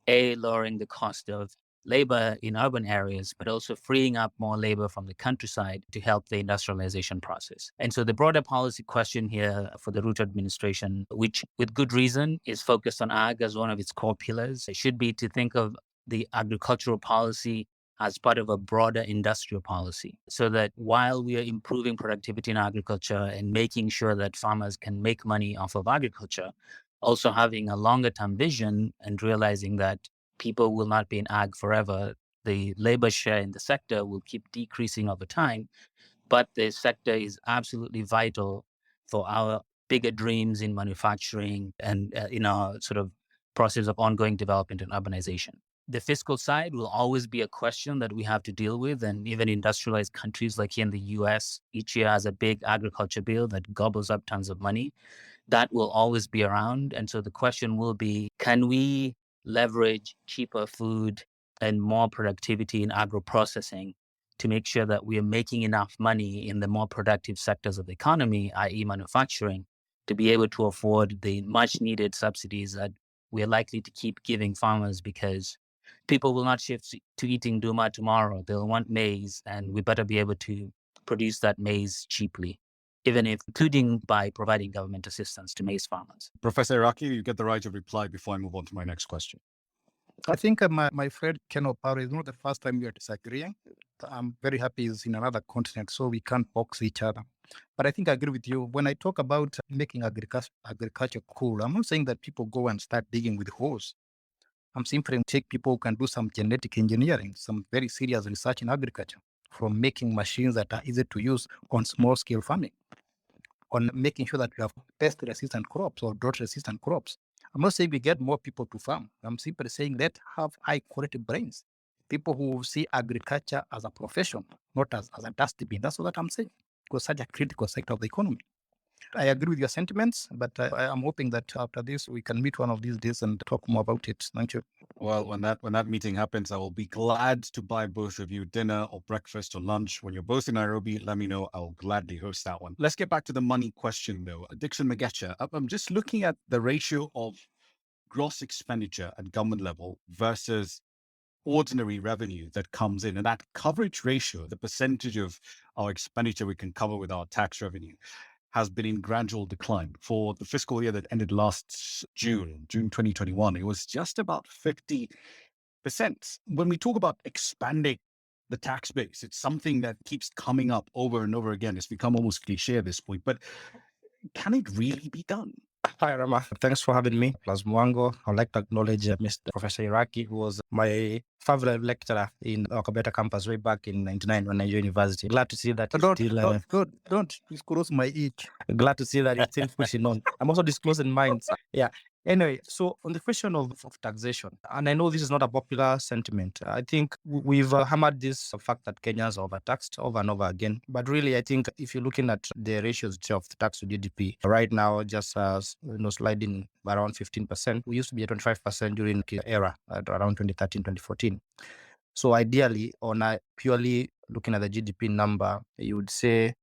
lowering the cost of labor in urban areas, but also freeing up more labor from the countryside to help the industrialization process. And so the broader policy question here for the Ruto administration, which with good reason is focused on ag as one of its core pillars, should be to think of the agricultural policy as part of a broader industrial policy, so that while we are improving productivity in agriculture and making sure that farmers can make money off of agriculture, also having a longer term vision and realizing that people will not be in ag forever. The labor share in the sector will keep decreasing over time, but the sector is absolutely vital for our bigger dreams in manufacturing and in our sort of process of ongoing development and urbanization. The fiscal side will always be a question that we have to deal with. And even industrialized countries like here in the US, each year has a big agriculture bill that gobbles up tons of money. That will always be around. And so the question will be, can we leverage cheaper food and more productivity in agro-processing to make sure that we are making enough money in the more productive sectors of the economy, i.e. manufacturing, to be able to afford the much needed subsidies that we are likely to keep giving farmers, because people will not shift to eating duma tomorrow. They'll want maize, and we better be able to produce that maize cheaply, even if including by providing government assistance to maize farmers. Professor Iraqi, you get the right to reply before I move on to my next question. I think my friend Ken Oparo is not the first time we are disagreeing. I'm very happy he's in another continent, so we can't box each other. But I think I agree with you. When I talk about making agriculture cool, I'm not saying that people go and start digging with hoes. I'm simply take people who can do some genetic engineering, some very serious research in agriculture, from making machines that are easy to use on small scale farming, on making sure that we have pest resistant crops or drought resistant crops. I'm not saying we get more people to farm. I'm simply saying let's have high quality brains, people who see agriculture as a profession, not as a dustbin. That's what I'm saying, because such a critical sector of the economy. I agree with your sentiments, but I'm hoping that after this we can meet one of these days and talk more about it. Thank you. Well, when that meeting happens, I will be glad to buy both of you dinner or breakfast or lunch. When you're both in Nairobi, let me know. I'll gladly host that one. Let's get back to the money question, though. Dixon Magecha, I'm just looking at the ratio of gross expenditure at government level versus ordinary revenue that comes in, and that coverage ratio, the percentage of our expenditure we can cover with our tax revenue, has been in gradual decline. For the fiscal year that ended last June 2021, it was just about 50%. When we talk about expanding the tax base, it's something that keeps coming up over and over again. It's become almost cliche at this point, but can it really be done? Hi, Rama. Thanks for having me. Plus Mwango, I'd like to acknowledge Mr. Professor Iraqi, who was my favorite lecturer in our Govt campus way back in 99 when I joined university. Glad to see that Don't disclose my age. Glad to see that it's still pushing on. I'm also disclosing mine. Yeah. Anyway, so on the question of taxation, and I know this is not a popular sentiment, I think we've hammered this fact that Kenyans are overtaxed over and over again. But really, I think if you're looking at the ratios of the tax to GDP, right now, just sliding around 15%. We used to be at 25% during the era at around 2013, 2014. So ideally, on a purely looking at the GDP number, you would say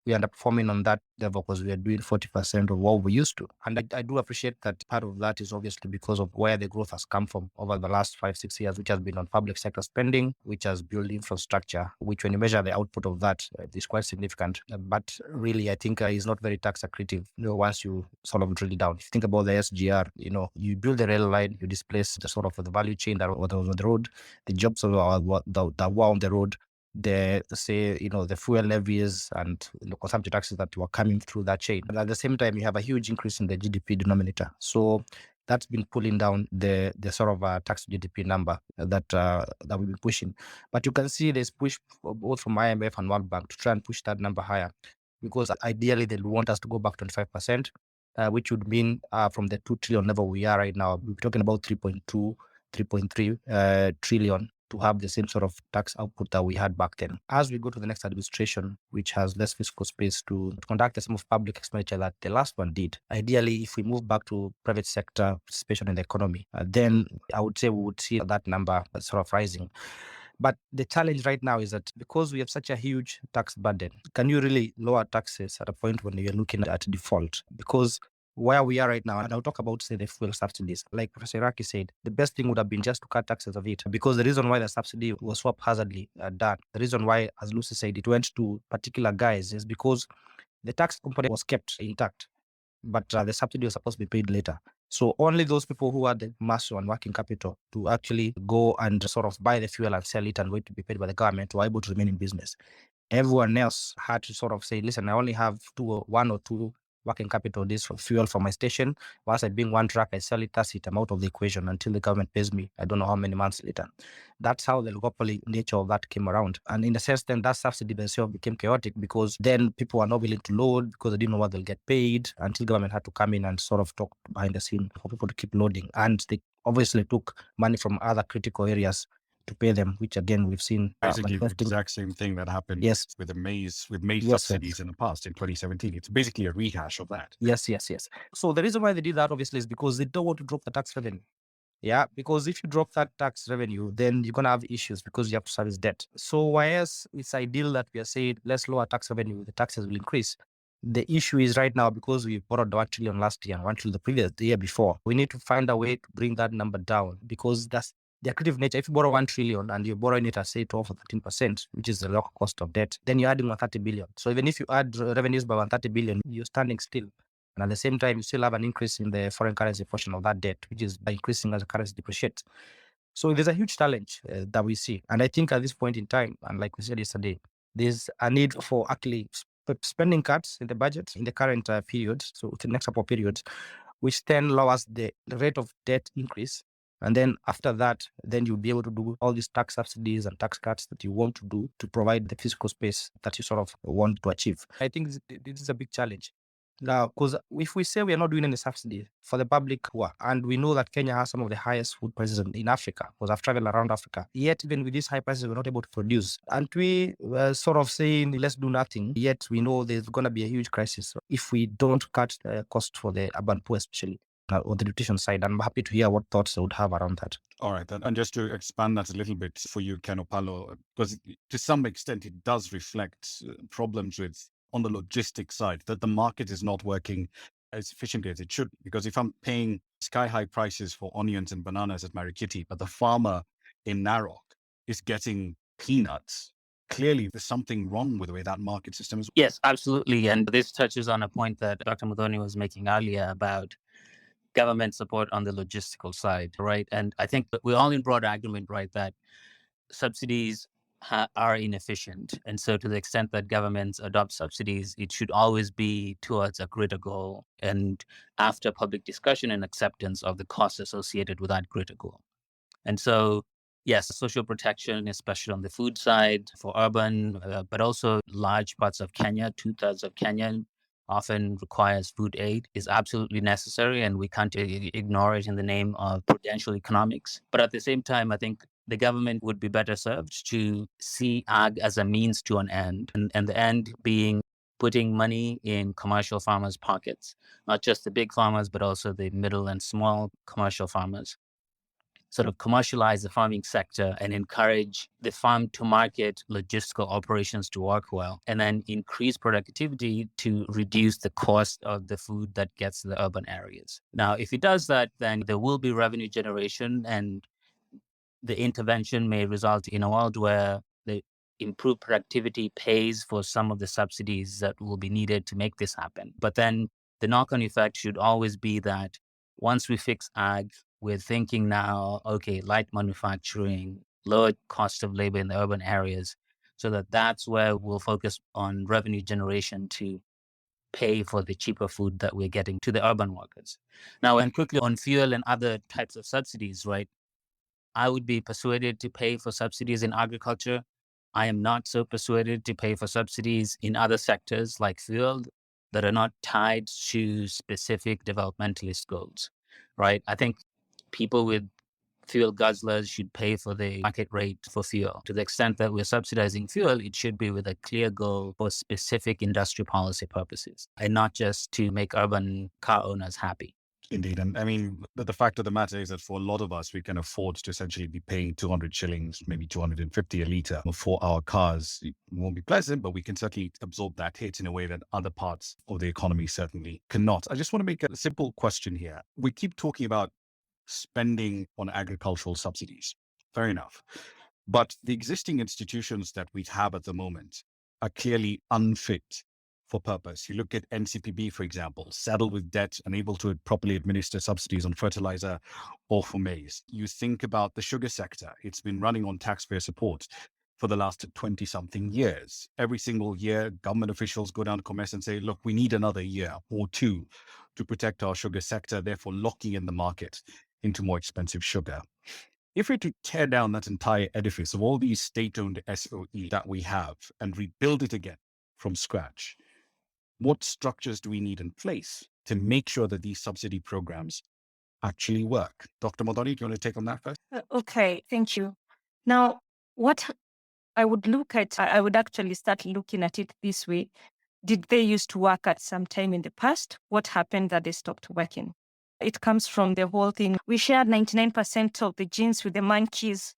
we are underperforming on that level because we are doing 40% of what we used to. And I do appreciate that part of that is obviously because of where the growth has come from over the last 5-6 years, which has been on public sector spending, which has built infrastructure, which when you measure the output of that is quite significant. But really, I think is not very tax accretive, once you sort of drill it down. If you think about the SGR, you build the rail line, you displace the sort of the value chain that was on the road, the jobs that were on the road, the fuel levies and consumption taxes that were coming through that chain. And at the same time, you have a huge increase in the GDP denominator. So that's been pulling down the sort of tax to GDP number that we've been pushing. But you can see there's push both from IMF and World Bank to try and push that number higher, because ideally they want us to go back 25%, which would mean from the 2 trillion level we are right now, we're talking about 3.2, 3.3 trillion to have the same sort of tax output that we had back then. As we go to the next administration, which has less fiscal space to conduct the sum of public expenditure that the last one did, ideally, if we move back to private sector participation in the economy, then I would say we would see that number sort of rising. But the challenge right now is that because we have such a huge tax burden, can you really lower taxes at a point when you're looking at default? Because where we are right now, and I'll talk about, say, the fuel subsidies. Like Professor Iraqi said, the best thing would have been just to cut taxes of it, because the reason why the subsidy was so haphazardly done, the reason why, as Lucy said, it went to particular guys is because the tax component was kept intact, but the subsidy was supposed to be paid later. So only those people who had the muscle and working capital to actually go and sort of buy the fuel and sell it and wait to be paid by the government were able to remain in business. Everyone else had to sort of say, listen, I only have one or two working capital, this for fuel for my station. Once I bring one truck, I sell it, that's it. I'm out of the equation until the government pays me. I don't know how many months later. That's how the oligopoly nature of that came around. And in a sense, then that subsidy by itself became chaotic because then people were not willing to load because they didn't know what they'll get paid until government had to come in and sort of talk behind the scene for people to keep loading. And they obviously took money from other critical areas to pay them, which again we've seen Basically the manifesting. exact same thing that happened Yes. with maize Yes, subsidies in the past in 2017. It's basically a rehash of that. Yes. So the reason why they did that obviously is because they don't want to drop the tax revenue. Yeah, because if you drop that tax revenue, then you're gonna have issues because you have to service debt. So whereas it's ideal that we are saying let's lower tax revenue, the taxes will increase. The issue is right now because we borrowed 1 trillion last year and 1 trillion the year before. We need to find a way to bring that number down because that's the accretive nature. If you borrow 1 trillion and you're borrowing it at say 12 or 13%, which is the local cost of debt, then you're adding 130 billion. So even if you add revenues by 130 billion, you're standing still. And at the same time, you still have an increase in the foreign currency portion of that debt, which is by increasing as the currency depreciates. So there's a huge challenge that we see. And I think at this point in time, and like we said yesterday, there's a need for actually spending cuts in the budget in the current period, so the next couple of periods, which then lowers the rate of debt increase. And then after that, then you'll be able to do all these tax subsidies and tax cuts that you want to do to provide the fiscal space that you sort of want to achieve. I think this is a big challenge. Now, because if we say we are not doing any subsidy for the public poor, and we know that Kenya has some of the highest food prices in Africa, because I've traveled around Africa, yet even with these high prices, we're not able to produce. And we were sort of saying, let's do nothing, yet we know there's going to be a huge crisis if we don't cut the cost for the urban poor, especially on the nutrition side. I'm happy to hear what thoughts they would have around that. All right. And just to expand that a little bit for you, Ken Opalo, because to some extent it does reflect problems with on the logistics side, that the market is not working as efficiently as it should. Because if I'm paying sky high prices for onions and bananas at Marikiti, but the farmer in Narok is getting peanuts, clearly there's something wrong with the way that market system is. Yes, absolutely. And this touches on a point that Dr. Muthoni was making earlier about government support on the logistical side, right? And I think that we're all in broad agreement, right, that subsidies are inefficient. And so to the extent that governments adopt subsidies, it should always be towards a greater goal and after public discussion and acceptance of the costs associated with that greater goal. And so, yes, social protection, especially on the food side for urban, but also large parts of Kenya, 2/3 of Kenya often requires food aid, is absolutely necessary, and we can't ignore it in the name of prudential economics. But at the same time, I think the government would be better served to see ag as a means to an end, and the end being putting money in commercial farmers' pockets, not just the big farmers, but also the middle and small commercial farmers. Sort of commercialize the farming sector and encourage the farm to market logistical operations to work well, and then increase productivity to reduce the cost of the food that gets to the urban areas. Now, if it does that, then there will be revenue generation, and the intervention may result in a world where the improved productivity pays for some of the subsidies that will be needed to make this happen. But then the knock-on effect should always be that once we fix ag, we're thinking now, okay, light manufacturing, lower cost of labor in the urban areas, so that's where we'll focus on revenue generation to pay for the cheaper food that we're getting to the urban workers. Now, and quickly on fuel and other types of subsidies, right? I would be persuaded to pay for subsidies in agriculture. I am not so persuaded to pay for subsidies in other sectors like fuel that are not tied to specific developmentalist goals, right? I think people with fuel guzzlers should pay for the market rate for fuel. To the extent that we're subsidizing fuel, it should be with a clear goal for specific industry policy purposes and not just to make urban car owners happy. Indeed. And I mean, the fact of the matter is that for a lot of us, we can afford to essentially be paying 200 shillings, maybe 250 a litre for our cars. It won't be pleasant, but we can certainly absorb that hit in a way that other parts of the economy certainly cannot. I just want to make a simple question here. We keep talking about spending on agricultural subsidies. Fair enough. But the existing institutions that we have at the moment are clearly unfit for purpose. You look at NCPB, for example, saddled with debt, unable to properly administer subsidies on fertilizer or for maize. You think about the sugar sector. It's been running on taxpayer support. for the last 20 something years. Every single year, government officials go down to Commerce and say, look, we need another year or two to protect our sugar sector, therefore locking in the market into more expensive sugar. If we were to tear down that entire edifice of all these state-owned SOE that we have and rebuild it again from scratch, what structures do we need in place to make sure that these subsidy programs actually work? Dr. Modoni, do you want to take on that first? Okay, thank you. Now, what I would look at, I would actually start looking at it this way. Did they used to work at some time in the past? What happened that they stopped working? It comes from the whole thing. We share 99% of the genes with the monkeys,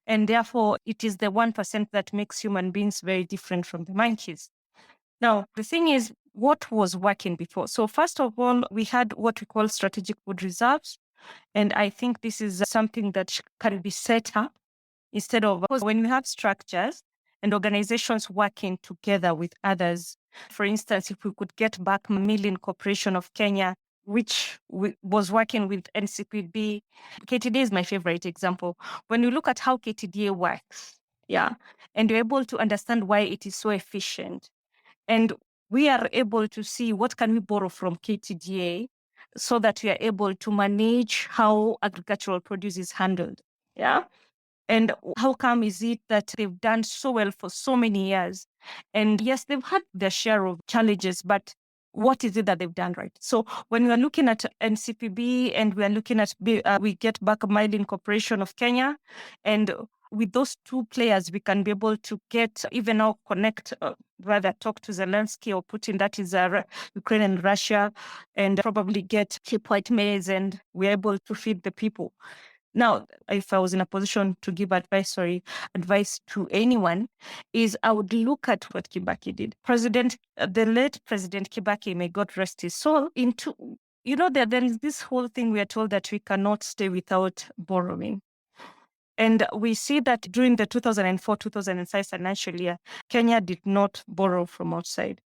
and therefore it is the 1% that makes human beings very different from the monkeys. Now, the thing is, what was working before? So first of all, we had what we call strategic food reserves. And I think this is something that can be set up instead of, because when we have structures and organizations working together with others, for instance, if we could get back Milling Corporation of Kenya, which was working with NCPB. KTDA is my favorite example. When you look at how KTDA works, and you're able to understand why it is so efficient, and we are able to see what can we borrow from KTDA so that we are able to manage how agricultural produce is handled. And how come is it that they've done so well for so many years? And yes, they've had their share of challenges, but what is it that they've done right? So when we are looking at NCPB and we are looking at, we get back Milling Corporation of Kenya, and with those two players, we can be able to get, even now connect, rather talk to Zelensky or Putin, that is Ukraine and Russia, and probably get cheap white maize, and we're able to feed the people. Now, if I was in a position to give advice to anyone, is I would look at what Kibaki did. The late President Kibaki, may God rest his soul, there is this whole thing we are told that we cannot stay without borrowing. And we see that during the 2004-2005 financial year, Kenya did not borrow from outside.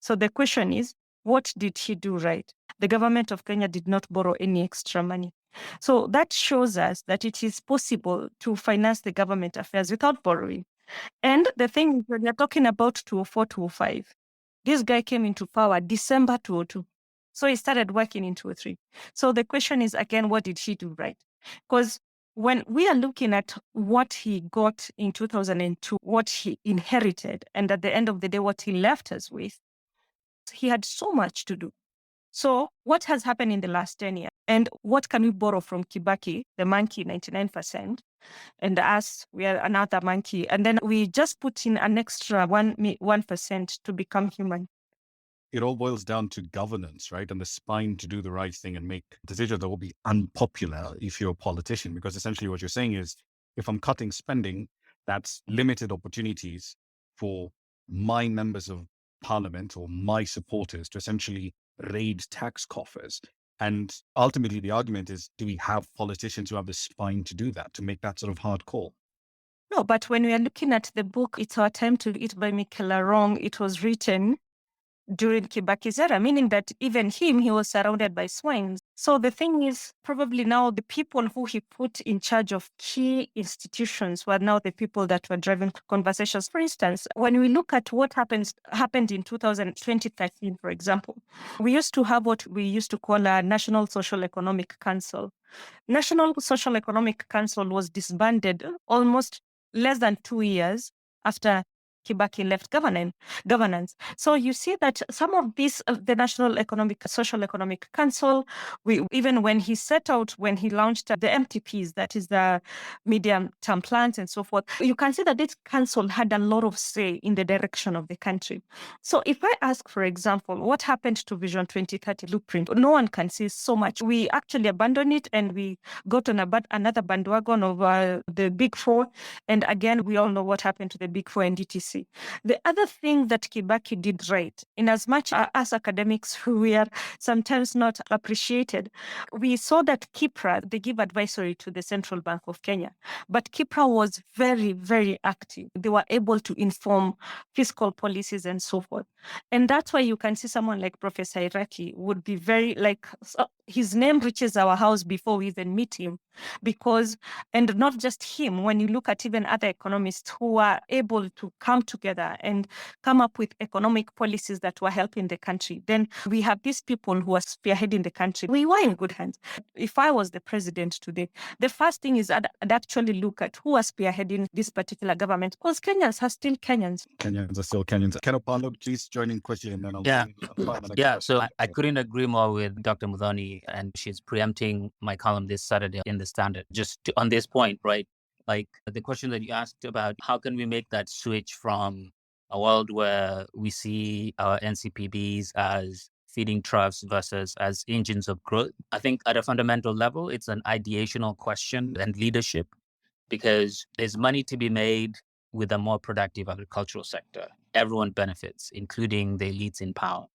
So the question is, what did he do right? The government of Kenya did not borrow any extra money. So that shows us that it is possible to finance the government affairs without borrowing. And the thing, when you're talking about 2004-2005, this guy came into power December 2002. So he started working in 2003. So the question is, again, what did he do right? Because when we are looking at what he got in 2002, what he inherited, and at the end of the day, what he left us with, he had so much to do. So what has happened in the last 10 years? And what can we borrow from Kibaki, the monkey, 99%, and us, we are another monkey. And then we just put in an extra 1% to become human. It all boils down to governance, right? And the spine to do the right thing and make decisions that will be unpopular if you're a politician. Because essentially what you're saying is, if I'm cutting spending, that's limited opportunities for my members of parliament or my supporters to essentially raid tax coffers. And ultimately the argument is, do we have politicians who have the spine to do that, to make that sort of hard call? No, but when we are looking at the book, It's Our Time to Eat by Mikel Arong, it was written during Kibaki's era, meaning that even he was surrounded by swines. So the thing is, probably now the people who he put in charge of key institutions were now the people that were driving conversations. For instance, when we look at what happened in 2013, for example, we used to have what we used to call a National Social Economic Council. National Social Economic Council was disbanded almost less than 2 years after Kibaki left governance. So you see that some of these, the National Social Economic Council, even when he launched the MTPs, that is the medium-term plans and so forth, you can see that this council had a lot of say in the direction of the country. So if I ask, for example, what happened to Vision 2030 blueprint, no one can see so much. We actually abandoned it and we got on another bandwagon of the Big Four. And again, we all know what happened to the Big Four and DTC. democracy. The other thing that Kibaki did right, in as much as academics we are sometimes not appreciated, we saw that KIPRA, they give advisory to the Central Bank of Kenya, but KIPRA was very, very active. They were able to inform fiscal policies and so forth. And that's why you can see someone like Professor Iraki would be very his name reaches our house before we even meet him, because, and not just him, when you look at even other economists who are able to come together and come up with economic policies that were helping the country, then we have these people who are spearheading the country. We were in good hands. If I was the president today, the first thing is I'd actually look at who are spearheading this particular government, because Kenyans are still Kenyans. Kenyans are still Kenyans. Ken Opalo, please join in quickly, and then I'll Yeah. find the next Yeah, question. so I couldn't agree more with Dr. Mudhoni, and she's preempting my column this Saturday in the Standard. On this point, right? Like the question that you asked about, how can we make that switch from a world where we see our NCPBs as feeding troughs versus as engines of growth? I think at a fundamental level, it's an ideational question and leadership, because there's money to be made with a more productive agricultural sector. Everyone benefits, including the elites in power.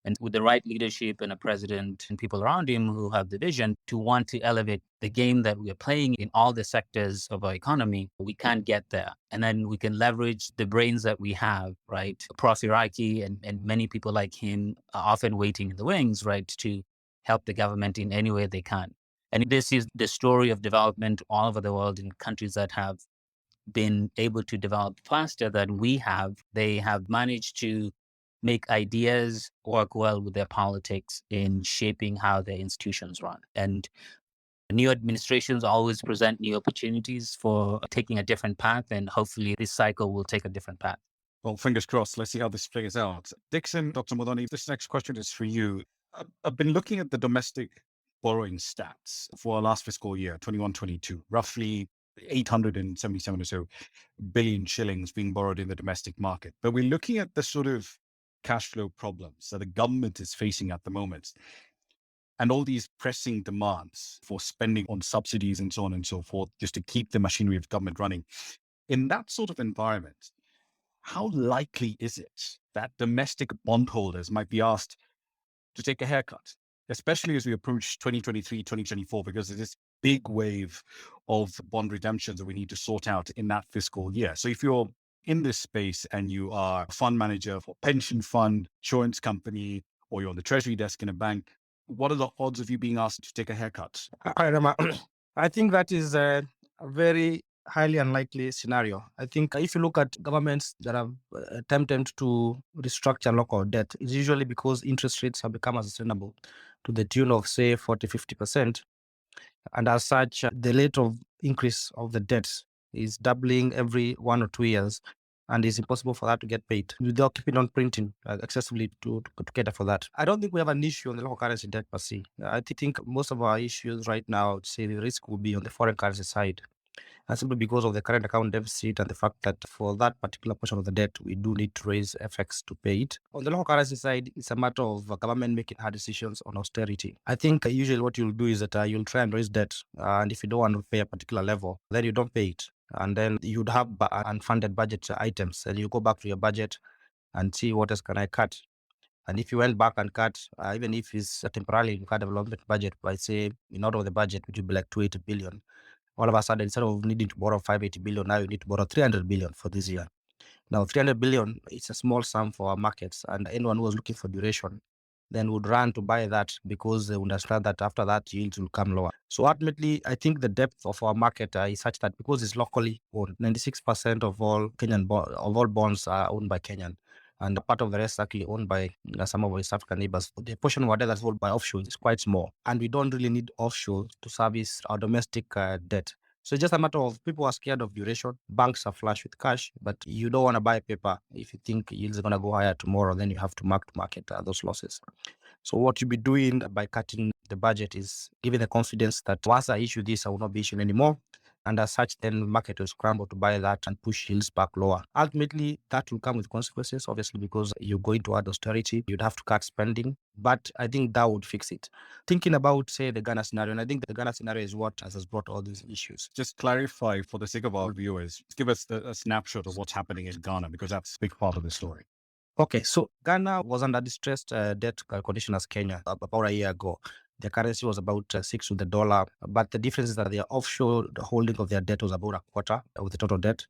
And with the right leadership and a president and people around him who have the vision to want to elevate the game that we are playing in all the sectors of our economy, we can get there. And then we can leverage the brains that we have, right? Prof. Iraki and many people like him are often waiting in the wings, right, to help the government in any way they can. And this is the story of development all over the world in countries that have been able to develop faster than we have. They have managed to make ideas work well with their politics in shaping how their institutions run. And new administrations always present new opportunities for taking a different path, and hopefully this cycle will take a different path. Well, fingers crossed. Let's see how this plays out. Dixon, Dr. Modoni, this next question is for you. I've been looking at the domestic borrowing stats for our last fiscal year, 21-22, roughly 877 or so billion shillings being borrowed in the domestic market. But we're looking at the sort of cash flow problems that the government is facing at the moment, and all these pressing demands for spending on subsidies and so on and so forth, just to keep the machinery of government running. In that sort of environment, how likely is it that domestic bondholders might be asked to take a haircut, especially as we approach 2023, 2024, because there's this big wave of bond redemptions that we need to sort out in that fiscal year? So if you're in this space and you are a fund manager for a pension fund, insurance company, or you're on the treasury desk in a bank, what are the odds of you being asked to take a haircut? I think that is a very highly unlikely scenario. I think if you look at governments that have attempted to restructure local debt, it's usually because interest rates have become unsustainable to the tune of, say, 40-50%. And as such, the rate of increase of the debt is doubling every 1 or 2 years, and it's impossible for that to get paid without keeping on printing excessively to cater for that. I don't think we have an issue on the local currency debt per se. I think most of our issues right now, I would say the risk will be on the foreign currency side. And simply because of the current account deficit and the fact that for that particular portion of the debt, we do need to raise FX to pay it. On the local currency side, it's a matter of government making hard decisions on austerity. I think usually what you'll do is that you'll try and raise debt. And if you don't want to pay a particular level, then you don't pay it. And then you'd have unfunded budget items. And you go back to your budget and see what else can I cut. And if you went back and cut, even if it's temporarily you cut development budget by, say, out of the budget, which would be like 280 billion, all of a sudden, instead of needing to borrow 580 billion, now you need to borrow 300 billion for this year. Now, 300 billion is a small sum for our markets, and anyone who was looking for duration then would run to buy that because they understand that after that, yields will come lower. So ultimately, I think the depth of our market is such that because it's locally owned, 96% of all all bonds are owned by Kenyan. And part of the rest actually owned by some of our East African neighbors. The portion of our debt that's owned by offshore is quite small. And we don't really need offshore to service our domestic debt. So it's just a matter of people are scared of duration. Banks are flush with cash, but you don't want to buy paper. If you think yields are going to go higher tomorrow, then you have to mark to market those losses. So what you'll be doing by cutting the budget is giving the confidence that once I issue this, I will not be issuing anymore. And as such, then the market will scramble to buy that and push yields back lower. Ultimately, that will come with consequences, obviously, because you're going toward austerity. You'd have to cut spending. But I think that would fix it. Thinking about, say, the Ghana scenario, and I think the Ghana scenario is what has brought all these issues. Just clarify for the sake of our viewers, give us a snapshot of what's happening in Ghana, because that's a big part of the story. Okay, so Ghana was under distressed debt condition as Kenya about a year ago. Their currency was about 6 to the dollar, but the difference is that their offshore holding of their debt was about a quarter of the total debt.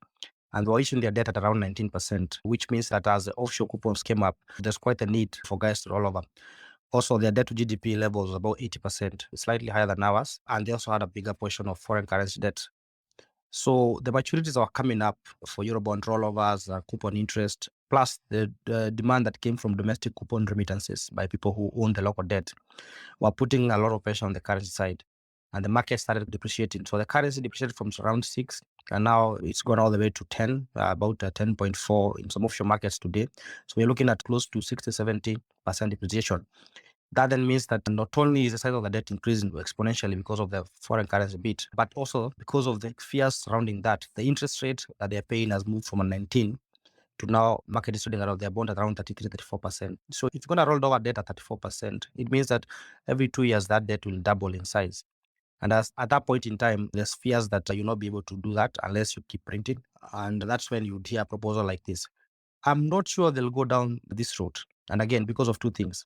And they were issuing their debt at around 19%, which means that as the offshore coupons came up, there's quite a need for guys to roll over. Also, their debt to GDP level was about 80%, slightly higher than ours. And they also had a bigger portion of foreign currency debt. So the maturities are coming up for Eurobond rollovers, coupon interest, plus the demand that came from domestic coupon remittances by people who own the local debt were putting a lot of pressure on the currency side. And the market started depreciating. So the currency depreciated from around 6, and now it's gone all the way to 10, about 10.4 in some offshore markets today. So we're looking at close to 60-70% depreciation. That then means that not only is the size of the debt increasing exponentially because of the foreign currency bit, but also because of the fears surrounding that, the interest rate that they're paying has moved from a 19 to now market is trading around their bond at around 33-34%. So if you're going to roll over debt at 34%, it means that every 2 years that debt will double in size. And at that point in time, there's fears that you'll not be able to do that unless you keep printing. And that's when you'd hear a proposal like this. I'm not sure they'll go down this route. And again, because of two things.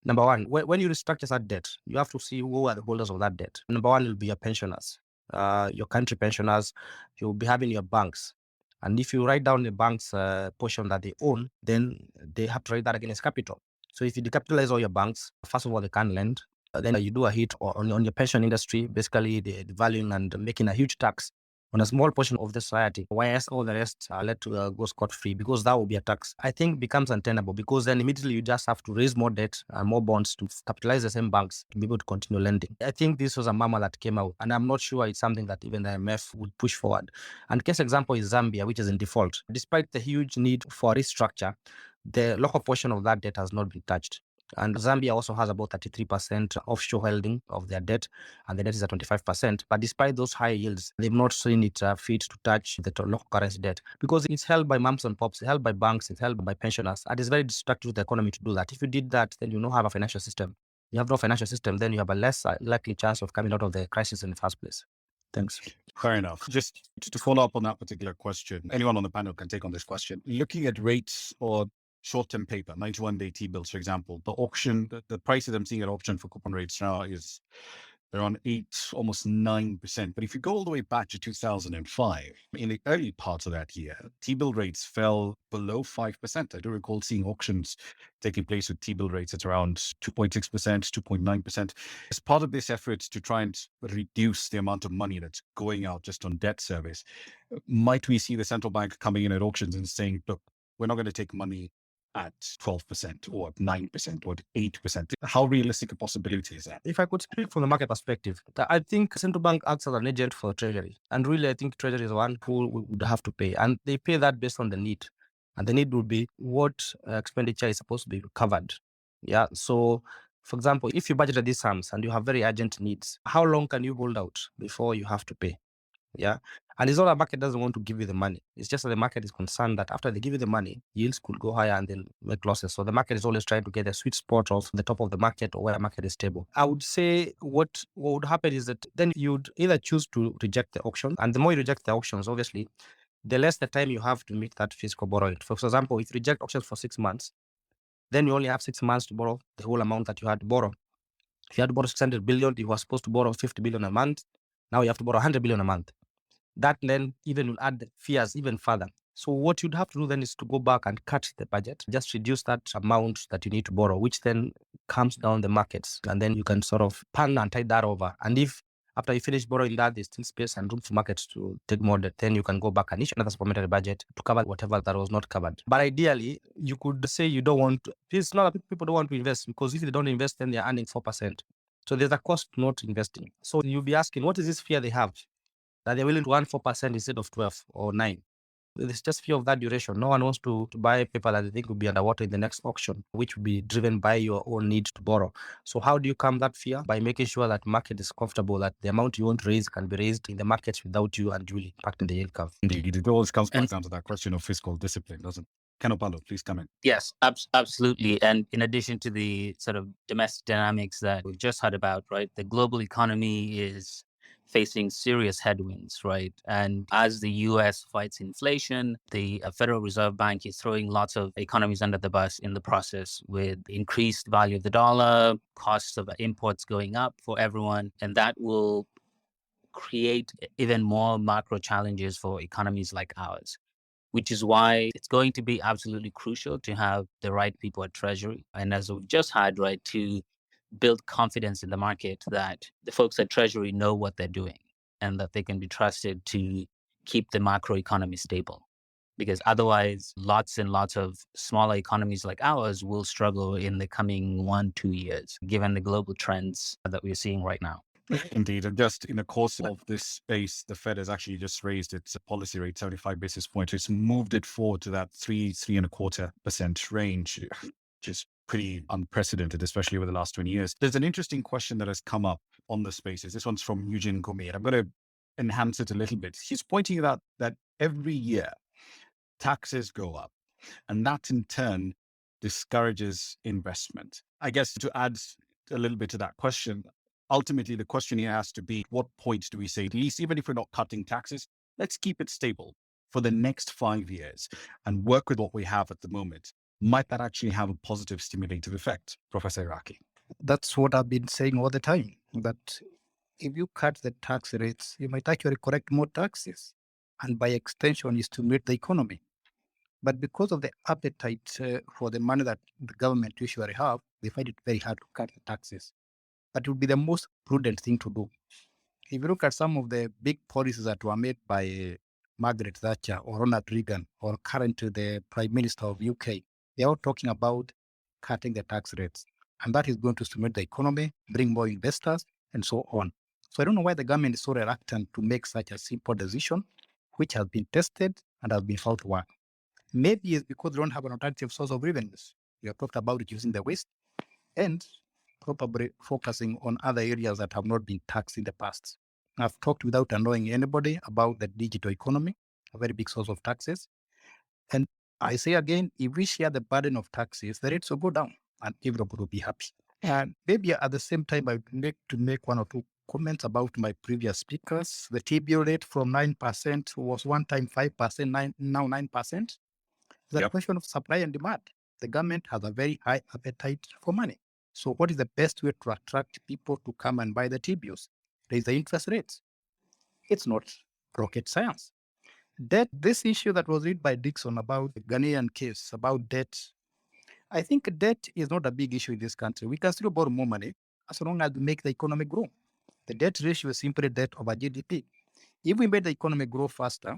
Number one, when you restructure that debt, you have to see who are the holders of that debt. Number one will be your pensioners, your country pensioners. You'll be having your banks. And if you write down the bank's portion that they own, then they have to write that against capital. So if you decapitalize all your banks, first of all, they can't lend. Then you do a hit on your pension industry, basically the valuing and making a huge tax on a small portion of the society, whereas all the rest are let to go scot-free, because that will be a tax. I think becomes untenable, because then immediately you just have to raise more debt and more bonds to capitalize the same banks to be able to continue lending. I think this was a murmur that came out, and I'm not sure it's something that even the IMF would push forward. And case example is Zambia, which is in default. Despite the huge need for restructure, the local portion of that debt has not been touched. And Zambia also has about 33% offshore holding of their debt, and the debt is at 25%. But despite those high yields, they've not seen it fit to touch the local currency debt, because it's held by mums and pops, it's held by banks, it's held by pensioners, and it's very destructive to the economy to do that. If you did that, then you don't have a financial system. You have no financial system, then you have a less likely chance of coming out of the crisis in the first place. Thanks. Fair enough. Just to follow up on that particular question, anyone on the panel can take on this question. Looking at rates or short-term paper, 91-day T-bills, for example, the auction, the prices I'm seeing at auction for coupon rates now is around 8, almost 9%. But if you go all the way back to 2005, in the early parts of that year, T-bill rates fell below 5%. I do recall seeing auctions taking place with T-bill rates at around 2.6%, 2.9%. As part of this effort to try and reduce the amount of money that's going out just on debt service, might we see the central bank coming in at auctions and saying, look, we're not going to take money at 12% or 9% or 8%. How realistic a possibility is that? If I could speak from the market perspective, I think central bank acts as an agent for Treasury. And really, I think Treasury is the one who would have to pay. And they pay that based on the need. And the need would be what expenditure is supposed to be covered. Yeah. So, for example, if you budgeted these sums and you have very urgent needs, how long can you hold out before you have to pay? Yeah. And it's not that the market doesn't want to give you the money. It's just that the market is concerned that after they give you the money, yields could go higher and they'll make losses. So the market is always trying to get a sweet spot of the top of the market or where the market is stable. I would say what would happen is that then you'd either choose to reject the auction. And the more you reject the auctions, obviously, the less the time you have to meet that fiscal borrowing. For example, if you reject auctions for 6 months, then you only have 6 months to borrow the whole amount that you had to borrow. If you had to borrow 600 billion, you were supposed to borrow 50 billion a month. Now you have to borrow 100 billion a month. That then even will add the fears even further. So what you'd have to do then is to go back and cut the budget, just reduce that amount that you need to borrow, which then calms down the markets. And then you can sort of pan and tide that over. And if after you finish borrowing that, there's still space and room for markets to take more debt, then you can go back and issue another supplementary budget to cover whatever that was not covered. But ideally, you could say you don't want to, it's not that people don't want to invest, because if they don't invest, then they're earning 4%. So there's a cost to not investing. So you'll be asking, what is this fear they have? That they're willing to earn 4% instead of 12 or 9. There's just fear of that duration. No one wants to buy paper that they think will be underwater in the next auction, which will be driven by your own need to borrow. So how do you calm that fear? By making sure that market is comfortable, that the amount you want to raise can be raised in the markets without you unduly impacting the yield curve. Indeed, it always comes back down to that question of fiscal discipline, doesn't it? Kenopalo, please come in. Yes, absolutely. And in addition to the sort of domestic dynamics that we've just heard about, right, the global economy is facing serious headwinds, right? And as the US fights inflation, the Federal Reserve Bank is throwing lots of economies under the bus in the process, with increased value of the dollar, costs of imports going up for everyone. And that will create even more macro challenges for economies like ours, which is why it's going to be absolutely crucial to have the right people at Treasury. And as we've just had, right, to build confidence in the market that the folks at Treasury know what they're doing and that they can be trusted to keep the macro economy stable. Because otherwise, lots and lots of smaller economies like ours will struggle in the coming 1-2 years, given the global trends that we're seeing right now. Indeed. And just in the course of this space, the Fed has actually just raised its policy rate 75 basis points. It's moved it forward to that 3.25% range, which is pretty unprecedented, especially over the last 20 years. There's an interesting question that has come up on the spaces. This one's from Eugene Gomez. I'm going to enhance it a little bit. He's pointing out that every year taxes go up, and that in turn discourages investment. I guess to add a little bit to that question, ultimately, the question here has to be, what point do we say, at least even if we're not cutting taxes, let's keep it stable for the next 5 years and work with what we have at the moment? Might that actually have a positive stimulative effect, Professor Iraqi? That's what I've been saying all the time, that if you cut the tax rates, you might actually collect more taxes, and by extension, you stimulate the economy. But because of the appetite for the money that the government usually have, they find it very hard to cut the taxes. But it would be the most prudent thing to do. If you look at some of the big policies that were made by Margaret Thatcher or Ronald Reagan, or currently the Prime Minister of UK, they're all talking about cutting the tax rates. And that is going to stimulate the economy, bring more investors, and so on. So I don't know why the government is so reluctant to make such a simple decision, which has been tested and has been found to work. Maybe it's because they don't have an alternative source of revenues. We have talked about reducing the waste and probably focusing on other areas that have not been taxed in the past. I've talked without annoying anybody about the digital economy, a very big source of taxes. And I say again, if we share the burden of taxes, the rates will go down and everybody will be happy. And maybe at the same time, I would like to make one or two comments about my previous speakers. The TBO rate from 9% was one time 5%, now 9%. The question of supply and demand. The government has a very high appetite for money. So what is the best way to attract people to come and buy the TBOs? Raise the interest rates. It's not rocket science. Debt, this issue that was read by Dixon about the Ghanaian case, about debt, I think debt is not a big issue in this country. We can still borrow more money as long as we make the economy grow. The debt ratio is simply debt over GDP. If we make the economy grow faster,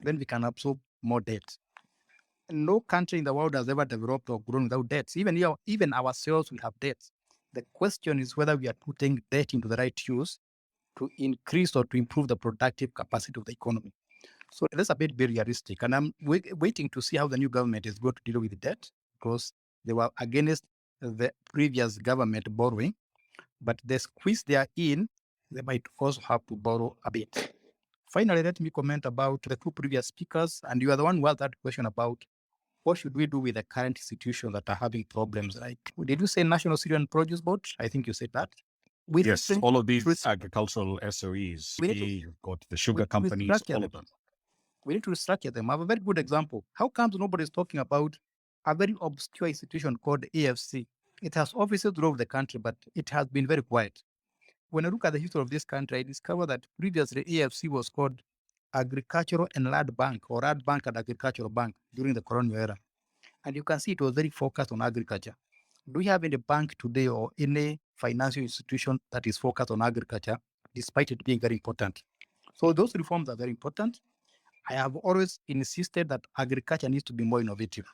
then we can absorb more debt. No country in the world has ever developed or grown without debts. Even ourselves, we have debts. The question is whether we are putting debt into the right use to increase or to improve the productive capacity of the economy. So that's a bit very realistic. And I'm waiting to see how the new government is going to deal with the debt, because they were against the previous government borrowing. But the squeeze they are in, they might also have to borrow a bit. Finally, let me comment about the two previous speakers. And you are the one who asked that question about what should we do with the current institutions that are having problems? Like, did you say National Cereal Produce Board? I think you said that. Yes, all of these agricultural SOEs, you've got the sugar companies, all of them. We need to restructure them. I have a very good example. How comes nobody is talking about a very obscure institution called AFC? It has offices all over the country, but it has been very quiet. When I look at the history of this country, I discover that previously AFC was called Agricultural and Land Bank, or Land Bank and Agricultural Bank during the colonial era. And you can see it was very focused on agriculture. Do we have any bank today or any financial institution that is focused on agriculture, despite it being very important? So those reforms are very important. I have always insisted that agriculture needs to be more innovative.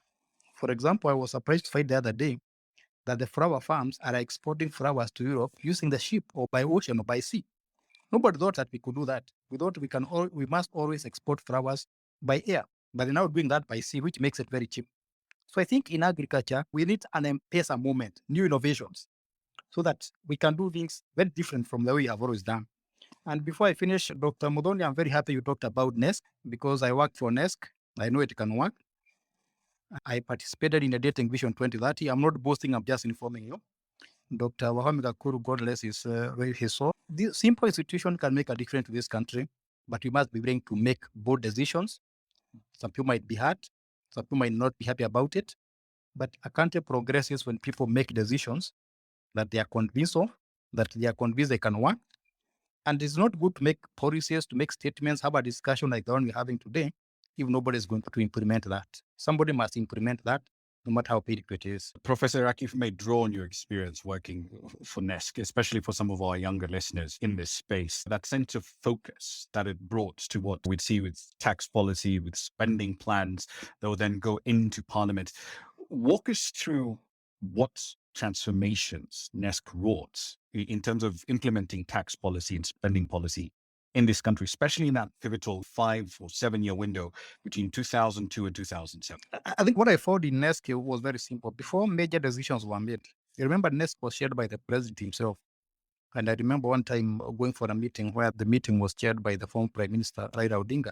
For example, I was surprised to find the other day that the flower farms are exporting flowers to Europe using the ship or by ocean or by sea. Nobody thought that we could do that. We thought we must always export flowers by air. but they're now doing that by sea, which makes it very cheap. So I think in agriculture, we need an M-Pesa moment, new innovations, so that we can do things very different from the way we have always done. And before I finish, Dr. Mudhoni, I'm very happy you talked about NESC because I worked for NESC. I know it can work. I participated in the Dating Vision 2030. I'm not boasting, I'm just informing you. Dr. Wahome Gakuru, God bless his soul. This simple institution can make a difference to this country, but we must be willing to make bold decisions. Some people might be hurt, some people might not be happy about it, but a country progresses when people make decisions that they are convinced of, that they are convinced they can work. And it's not good to make policies, to make statements, have a discussion like the one we're having today, if nobody is going to implement that. Somebody must implement that, no matter how painful it is. Professor Iraqi, if you may draw on your experience working for NESC, especially for some of our younger listeners in this space, that sense of focus that it brought to what we'd see with tax policy, with spending plans that will then go into Parliament. Walk us through what transformations NESC wrought in terms of implementing tax policy and spending policy in this country, especially in that pivotal 5 or 7 year window between 2002 and 2007. I think what I found in NESC was very simple. Before major decisions were made, you remember NESC was chaired by the president himself. And I remember one time going for a meeting where the meeting was chaired by the former Prime Minister, Raila Odinga.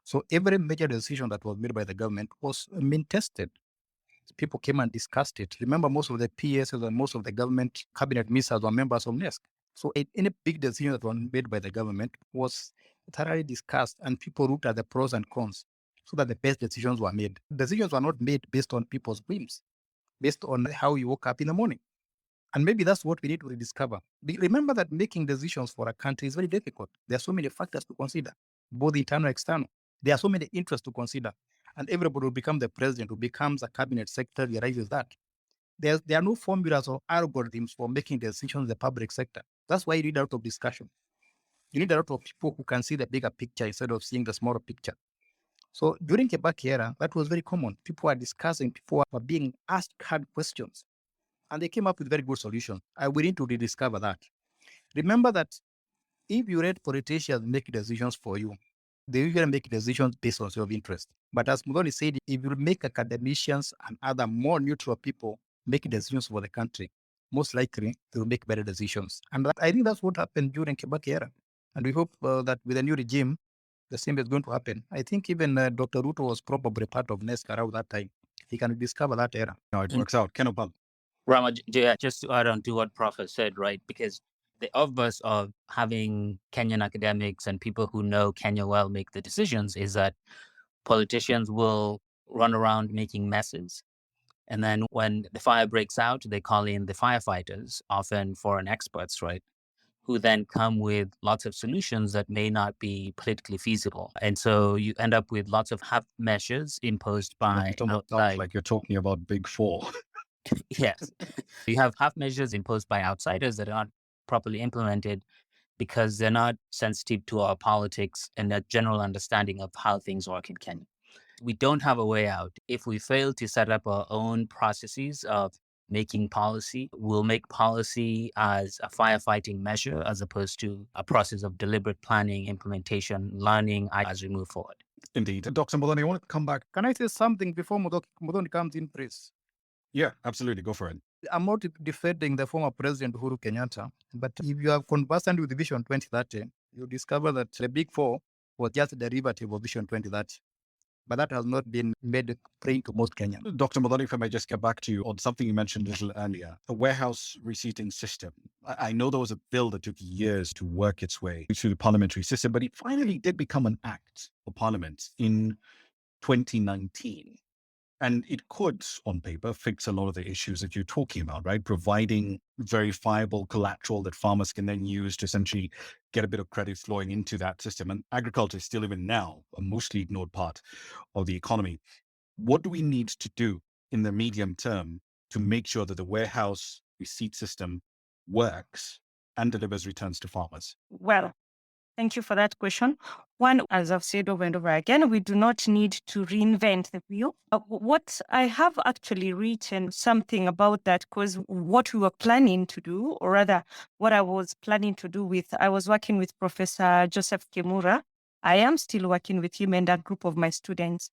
So every major decision that was made by the government was tested. People came and discussed it. Remember, most of the PSs and most of the government cabinet ministers were members of NESC. So any big decision that was made by the government was thoroughly discussed and people looked at the pros and cons so that the best decisions were made. Decisions were not made based on people's whims, based on how you woke up in the morning. And maybe that's what we need to rediscover. Remember that making decisions for a country is very difficult. There are so many factors to consider, both internal and external. There are so many interests to consider. And everybody will become the president, who becomes a cabinet secretary, realizes that. There are no formulas or algorithms for making decisions in the public sector. That's why you need a lot of discussion. You need a lot of people who can see the bigger picture instead of seeing the smaller picture. So during Kibaki era, that was very common. People were discussing, people were being asked hard questions. And they came up with very good solutions. We need to rediscover that. Remember that if you let politicians make decisions for you, they usually make decisions based on self-interest. But as Mudhoni said, if you make academicians and other more neutral people make decisions for the country, most likely they will make better decisions. And I think that's what happened during Kibaki era. And we hope that with a new regime, the same is going to happen. I think even Dr. Ruto was probably part of NESC around that time. He can discover that era. No, it works out. Ken Opal. Rama, just to add on to what Prof has said, right? Because the obverse of having Kenyan academics and people who know Kenya well make the decisions is that politicians will run around making messes. And then when the fire breaks out, they call in the firefighters, often foreign experts, right? Who then come with lots of solutions that may not be politically feasible. And so you end up with lots of half measures imposed by outside. Like you're talking about Big Four. Yes. You have half measures imposed by outsiders that are not properly implemented because they're not sensitive to our politics and a general understanding of how things work in Kenya. We don't have a way out. If we fail to set up our own processes of making policy, we'll make policy as a firefighting measure as opposed to a process of deliberate planning, implementation, learning as we move forward. Indeed. Dr. Mudhoni, I want to come back. Can I say something before Mudhoni comes in, please? Yeah, absolutely. Go for it. I'm not defending the former President Uhuru Kenyatta, but if you are conversant with Vision 2030, you discover that the Big Four was just a derivative of Vision 2030. But that has not been made plain to most Kenyans. Dr. Mudhoni, if I may just get back to you on something you mentioned a little earlier, a warehouse receipting system. I know there was a bill that took years to work its way through the parliamentary system, but it finally did become an act for Parliament in 2019. And it could, on paper, fix a lot of the issues that you're talking about, right? Providing verifiable collateral that farmers can then use to essentially get a bit of credit flowing into that system. And agriculture is still, even now, a mostly ignored part of the economy. What do we need to do in the medium term to make sure that the warehouse receipt system works and delivers returns to farmers? Well, thank you for that question. One, as I've said over and over again, we do not need to reinvent the wheel. What I have actually written something about that, because what we were planning to do, or rather what I was planning to do I was working with Professor Joseph Kimura I am still working with him and a group of my students.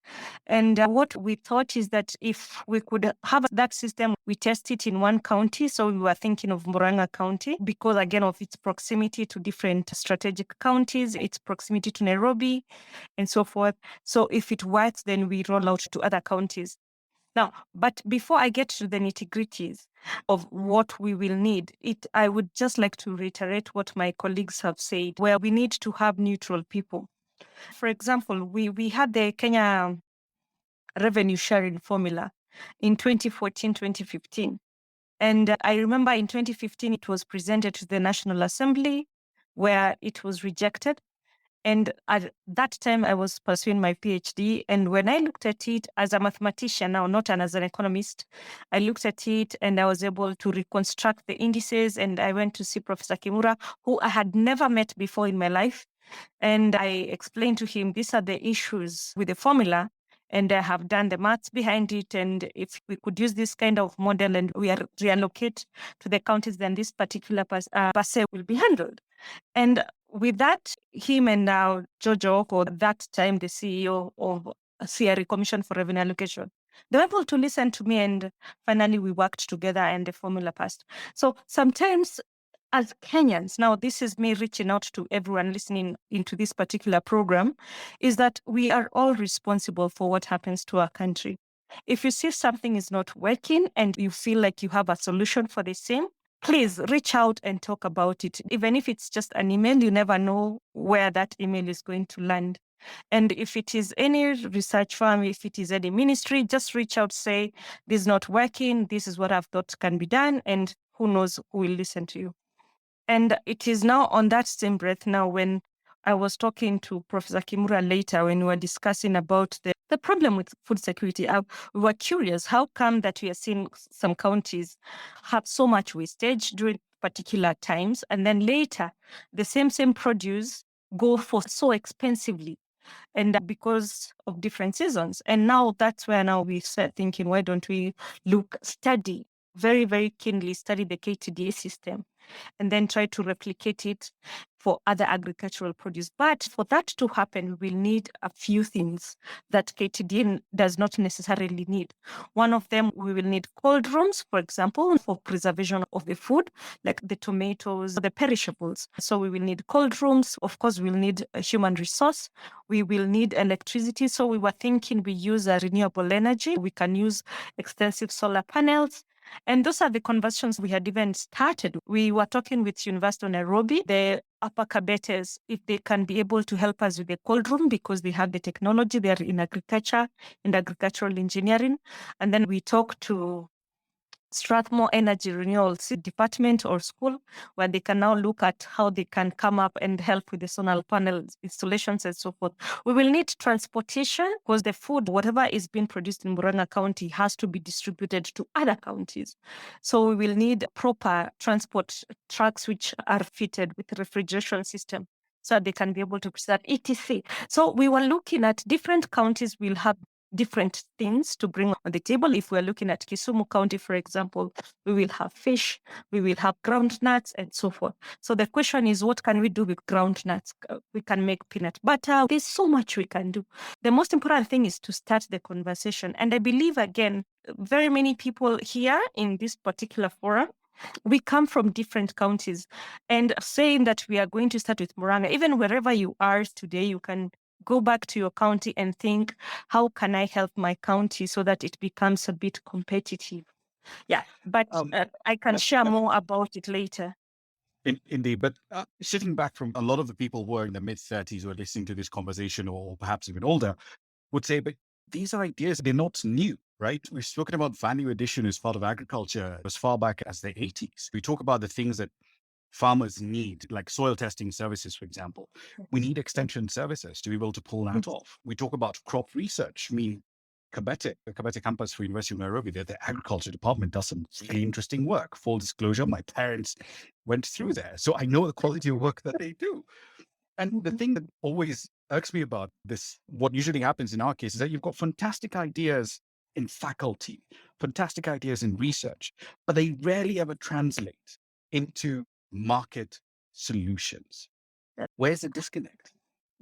And what we thought is that if we could have that system, we test it in one county. So we were thinking of Murang'a County because, again, of its proximity to different strategic counties, its proximity to Nairobi, and so forth. So if it works, then we roll out to other counties. Now, but before I get to the nitty-gritties of what we will need, I would just like to reiterate what my colleagues have said, where we need to have neutral people. For example, we had the Kenya revenue sharing formula in 2014, 2015. And I remember in 2015, it was presented to the National Assembly where it was rejected. And at that time, I was pursuing my PhD. And when I looked at it as a mathematician now, not as an economist, I looked at it and I was able to reconstruct the indices. And I went to see Professor Kimura, who I had never met before in my life. And I explained to him, these are the issues with the formula. And I have done the maths behind it. And if we could use this kind of model and we reallocate to the counties, then this particular passe will be handled. And with that, him and now Jojo Oko, at that time the CEO of CRE, Commission for Revenue Allocation, they were able to listen to me, and finally we worked together and the formula passed. So sometimes as Kenyans, now this is me reaching out to everyone listening into this particular program, is that we are all responsible for what happens to our country. If you see something is not working and you feel like you have a solution for the same, please reach out and talk about it. Even if it's just an email, you never know where that email is going to land. And if it is any research firm, if it is any ministry, just reach out, say, this is not working, this is what I've thought can be done, and who knows who will listen to you. And it is now on that same breath now when I was talking to Professor Kimura later when we were discussing about the problem with food security. We were curious, how come that we are seeing some counties have so much wastage during particular times, and then later the same produce go for so expensively, and because of different seasons. And now that's where now we start thinking, why don't we study very, very keenly, study the KTDA system and then try to replicate it for other agricultural produce. But for that to happen, we will need a few things that KTDA does not necessarily need. One of them, we will need cold rooms, for example, for preservation of the food, like the tomatoes, the perishables. So we will need cold rooms. Of course, we'll need a human resource. We will need electricity. So we were thinking we use a renewable energy. We can use extensive solar panels. And those are the conversations we had even started. We were talking with University of Nairobi, the Upper Kabetes, if they can be able to help us with the cold room because they have the technology. They are in agriculture and agricultural engineering. And then we talked to Strathmore Energy Renewal Department or school, where they can now look at how they can come up and help with the solar panel installations and so forth. We will need transportation because the food, whatever is being produced in Murang'a County, has to be distributed to other counties. So we will need proper transport trucks which are fitted with a refrigeration system so they can be able to preserve etc. So we were looking at different counties will have different things to bring on the table. If we're looking at Kisumu County, for example, we will have fish, we will have groundnuts, and so forth. So the question is, what can we do with groundnuts? We can make peanut butter. There's so much we can do. The most important thing is to start the conversation. And I believe, again, very many people here in this particular forum, we come from different counties, and saying that we are going to start with Murang'a, even wherever you are today, you can go back to your county and think, how can I help my county so that it becomes a bit competitive? Yeah, but I can share more about it later. Indeed. But sitting back from a lot of the people who are in the mid-30s who are listening to this conversation, or perhaps even older, would say, but these are ideas, they're not new, right? We've spoken about value addition as part of agriculture as far back as the 80s. We talk about the things that farmers need, like soil testing services, for example. We need extension services to be able to pull that off. We talk about crop research. I mean, the Kabete campus for University of Nairobi, the agriculture department does some really interesting work. Full disclosure, my parents went through there. So I know the quality of work that they do. And the thing that always irks me about this, what usually happens in our case, is that you've got fantastic ideas in faculty, fantastic ideas in research, but they rarely ever translate into market solutions. Where's the disconnect?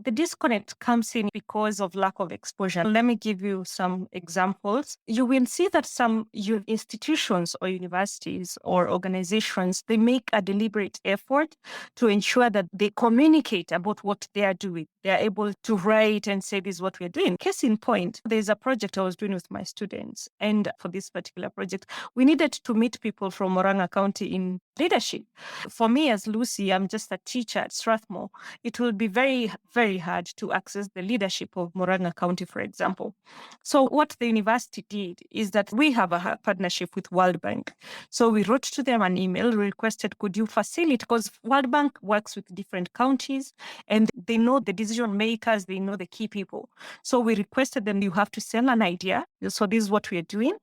the disconnect comes in because of lack of exposure. Let me give you some examples. You will see that some institutions or universities or organizations, they make a deliberate effort to ensure that they communicate about what they are doing. They are able to write and say, this is what we're doing. Case in point, there's a project I was doing with my students. And for this particular project, we needed to meet people from Oranga County in leadership. For me as Lucy, I'm just a teacher at Strathmore. It will be very, very hard to access the leadership of Moranga County, for example. So what the university did is that we have a partnership with World Bank. So we wrote to them an email, requested, could you facilitate, because World Bank works with different counties and they know the decision makers, they know the key people. So we requested them, you have to sell an idea. So this is what we are doing.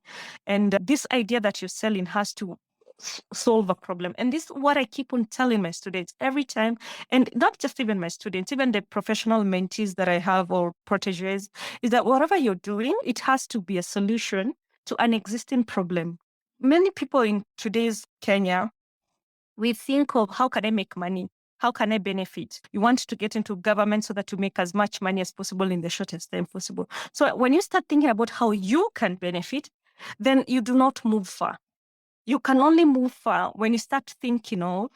And this idea that you're selling has to solve a problem. And this is what I keep on telling my students every time, and not just even my students, even the professional mentees that I have or proteges, is that whatever you're doing, it has to be a solution to an existing problem. Many people in today's Kenya, we think of how can I make money? How can I benefit? You want to get into government so that you make as much money as possible in the shortest time possible. So when you start thinking about how you can benefit, then you do not move far. You can only move far when you start thinking of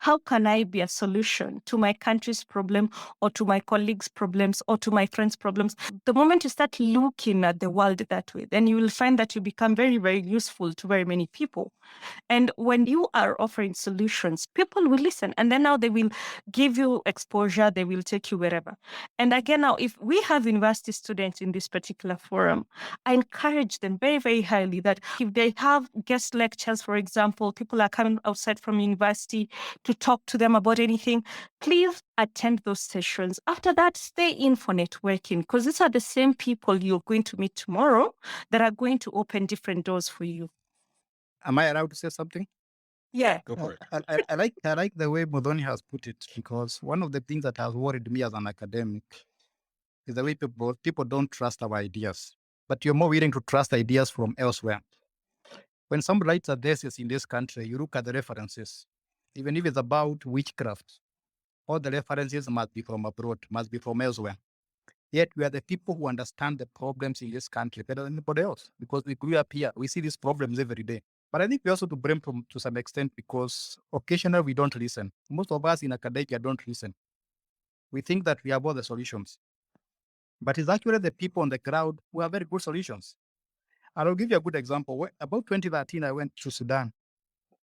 how can I be a solution to my country's problem or to my colleagues' problems or to my friends' problems. The moment you start looking at the world that way, then you will find that you become very, very useful to very many people. And when you are offering solutions, people will listen. And then now they will give you exposure, they will take you wherever. And again, now, if we have university students in this particular forum, I encourage them very, very highly that if they have guest lectures, for example, people are coming outside from university to talk to them about anything, please attend those sessions. After that, stay in for networking, because these are the same people you're going to meet tomorrow that are going to open different doors for you. Am I allowed to say something? Yeah. Go for it. I like the way Modoni has put it, because one of the things that has worried me as an academic is the way people don't trust our ideas, but you're more willing to trust ideas from elsewhere. When somebody writes a thesis in this country, you look at the references. Even if it's about witchcraft, all the references must be from abroad, must be from elsewhere. Yet we are the people who understand the problems in this country better than anybody else, because we grew up here. We see these problems every day. But I think we also to blame to some extent, because occasionally we don't listen. Most of us in academia don't listen. We think that we have all the solutions. But it's actually the people on the ground who have very good solutions. And I'll give you a good example. About 2013, I went to Sudan,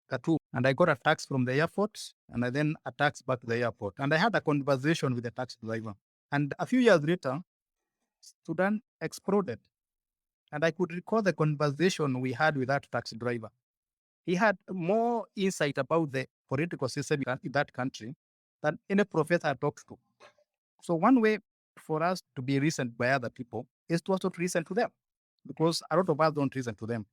Khartoum, and I got a taxi from the airport, and I then a taxi back to the airport. And I had a conversation with the taxi driver. And a few years later, Sudan exploded. And I could recall the conversation we had with that taxi driver. He had more insight about the political system in that country than any professor I talked to. So one way for us to be listened by other people is to also listen to them, because a lot of us don't listen to them.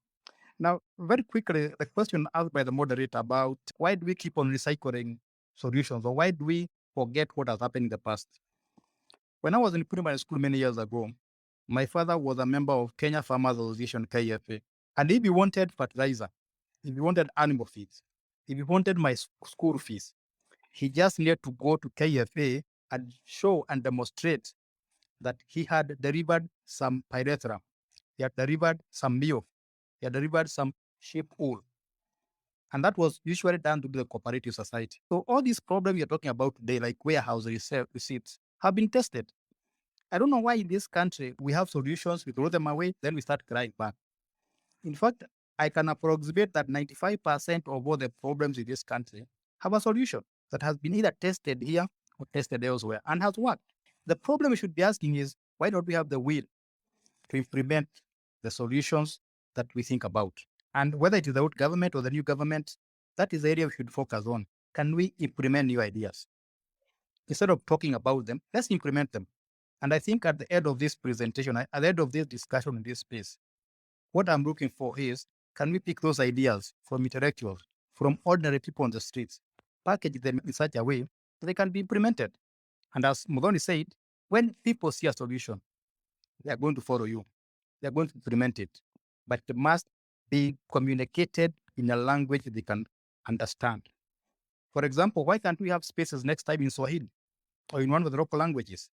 Now, very quickly, the question asked by the moderator about why do we keep on recycling solutions, or why do we forget what has happened in the past? When I was in primary school many years ago, my father was a member of Kenya Farmers Association, KFA. And if you wanted fertilizer, if you wanted animal feeds, if you wanted my school fees, he just needed to go to KFA and show and demonstrate that he had delivered some pyrethrum, he had delivered some milk, he had delivered some sheep wool. And that was usually done to the cooperative society. So all these problems you're talking about today, like warehouse receipts, have been tested. I don't know why in this country we have solutions, we throw them away, then we start crying back. In fact, I can approximate that 95% of all the problems in this country have a solution that has been either tested here or tested elsewhere and has worked. The problem we should be asking is, why don't we have the will to implement the solutions that we think about? And whether it is the old government or the new government, that is the area we should focus on. Can we implement new ideas? Instead of talking about them, let's implement them. And I think at the end of this presentation, at the end of this discussion in this space, what I'm looking for is, can we pick those ideas from intellectuals, from ordinary people on the streets, package them in such a way that they can be implemented? And as Modoni said, when people see a solution, they are going to follow you. They are going to implement it. But it must be communicated in a language they can understand. For example, why can't we have spaces next time in Swahili or in one of the local languages?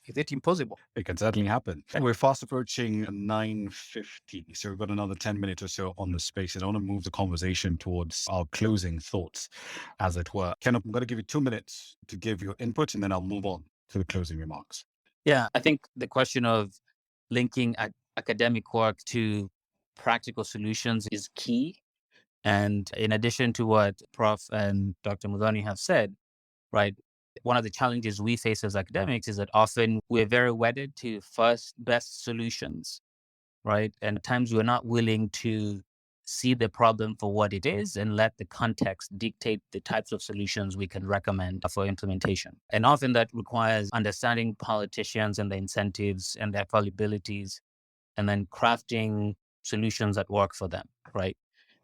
Is it impossible? It can certainly happen. We're fast approaching 9:50, so we've got another 10 minutes or so on the space, and I want to move the conversation towards our closing thoughts, as it were. Ken, I'm going to give you 2 minutes to give your input, and then I'll move on to the closing remarks. Yeah, I think the question of linking academic work to practical solutions is key. And in addition to what Prof. and Dr. Mudhoni have said, right, one of the challenges we face as academics is that often we're very wedded to first best solutions, right? And at times we're not willing to see the problem for what it is and let the context dictate the types of solutions we can recommend for implementation. And often that requires understanding politicians and the incentives and their fallibilities, and then crafting solutions that work for them, right?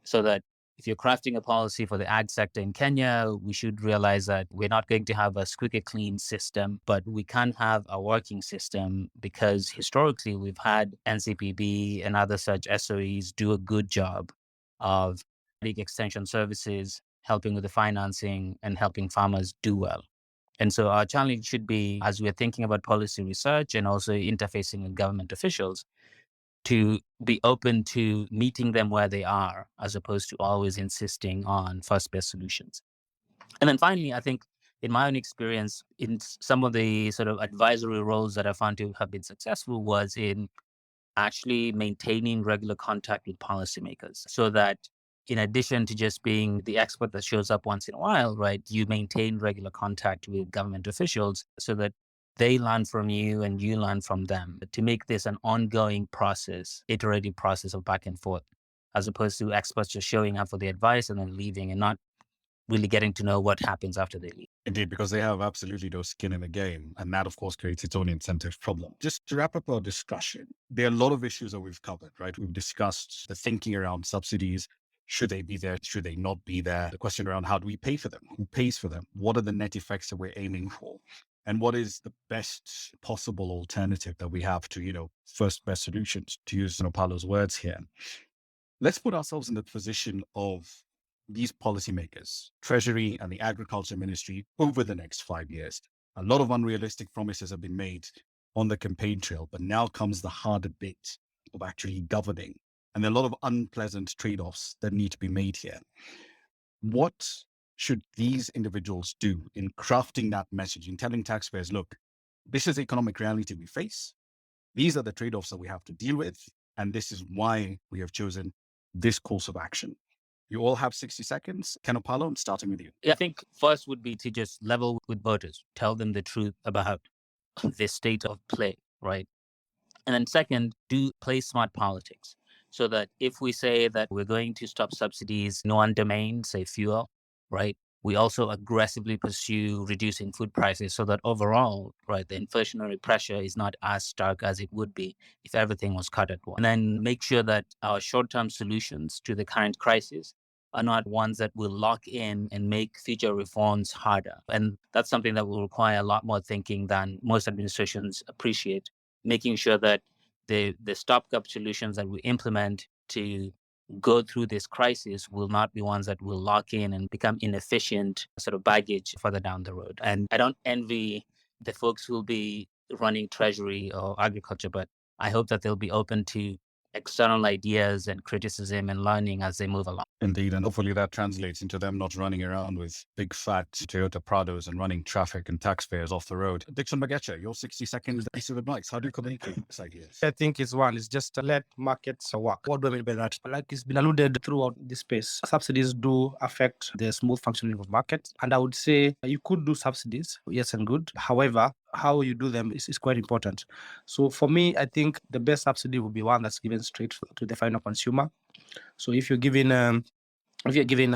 So that if you're crafting a policy for the ag sector in Kenya, we should realize that we're not going to have a squeaky clean system, but we can have a working system because historically we've had NCPB and other such SOEs do a good job of extension services, helping with the financing and helping farmers do well. And so our challenge should be, as we're thinking about policy research and also interfacing with government officials, to be open to meeting them where they are, as opposed to always insisting on first best solutions. And then finally, I think in my own experience, in some of the sort of advisory roles that I found to have been successful was in actually maintaining regular contact with policymakers, so that in addition to just being the expert that shows up once in a while, right, you maintain regular contact with government officials so that they learn from you and you learn from them, to make this an ongoing process, iterative process of back and forth, as opposed to experts just showing up for the advice and then leaving and not really getting to know what happens after they leave. Indeed, because they have absolutely no skin in the game. And that, of course, creates its own incentive problem. Just to wrap up our discussion, there are a lot of issues that we've covered, right? We've discussed the thinking around subsidies. Should they be there? Should they not be there? The question around how do we pay for them? Who pays for them? What are the net effects that we're aiming for? And what is the best possible alternative that we have to, first best solutions, to use Paolo's words here? Let's put ourselves in the position of these policymakers, Treasury and the Agriculture Ministry over the next 5 years. A lot of unrealistic promises have been made on the campaign trail, but now comes the harder bit of actually governing. And there are a lot of unpleasant trade-offs that need to be made here. What should these individuals do in crafting that message, in telling taxpayers, look, this is the economic reality we face. These are the trade-offs that we have to deal with. And this is why we have chosen this course of action. You all have 60 seconds. Ken Opalo, I'm starting with you. I think first would be to just level with voters, tell them the truth about the state of play, right? And then second, do play smart politics, so that if we say that we're going to stop subsidies in one domain, say fuel, right, we also aggressively pursue reducing food prices so that overall, right, the inflationary pressure is not as stark as it would be if everything was cut at once. And then make sure that our short-term solutions to the current crisis are not ones that will lock in and make future reforms harder. And that's something that will require a lot more thinking than most administrations appreciate, making sure that the stopgap solutions that we implement to go through this crisis will not be ones that will lock in and become inefficient sort of baggage further down the road. And I don't envy the folks who will be running Treasury or agriculture, but I hope that they'll be open to external ideas and criticism and learning as they move along. Indeed, and hopefully that translates into them not running around with big fat Toyota Prados and running traffic and taxpayers off the road. Dixon Magecha, your 60 seconds piece of advice. How do you communicate this idea? I think it's just to let markets work. What do I mean by that? Like it's been alluded throughout this space, subsidies do affect the smooth functioning of markets. And I would say you could do subsidies, yes and good. However, how you do them is quite important. So for me, I think the best subsidy would be one that's given straight to the final consumer. So if you're giving a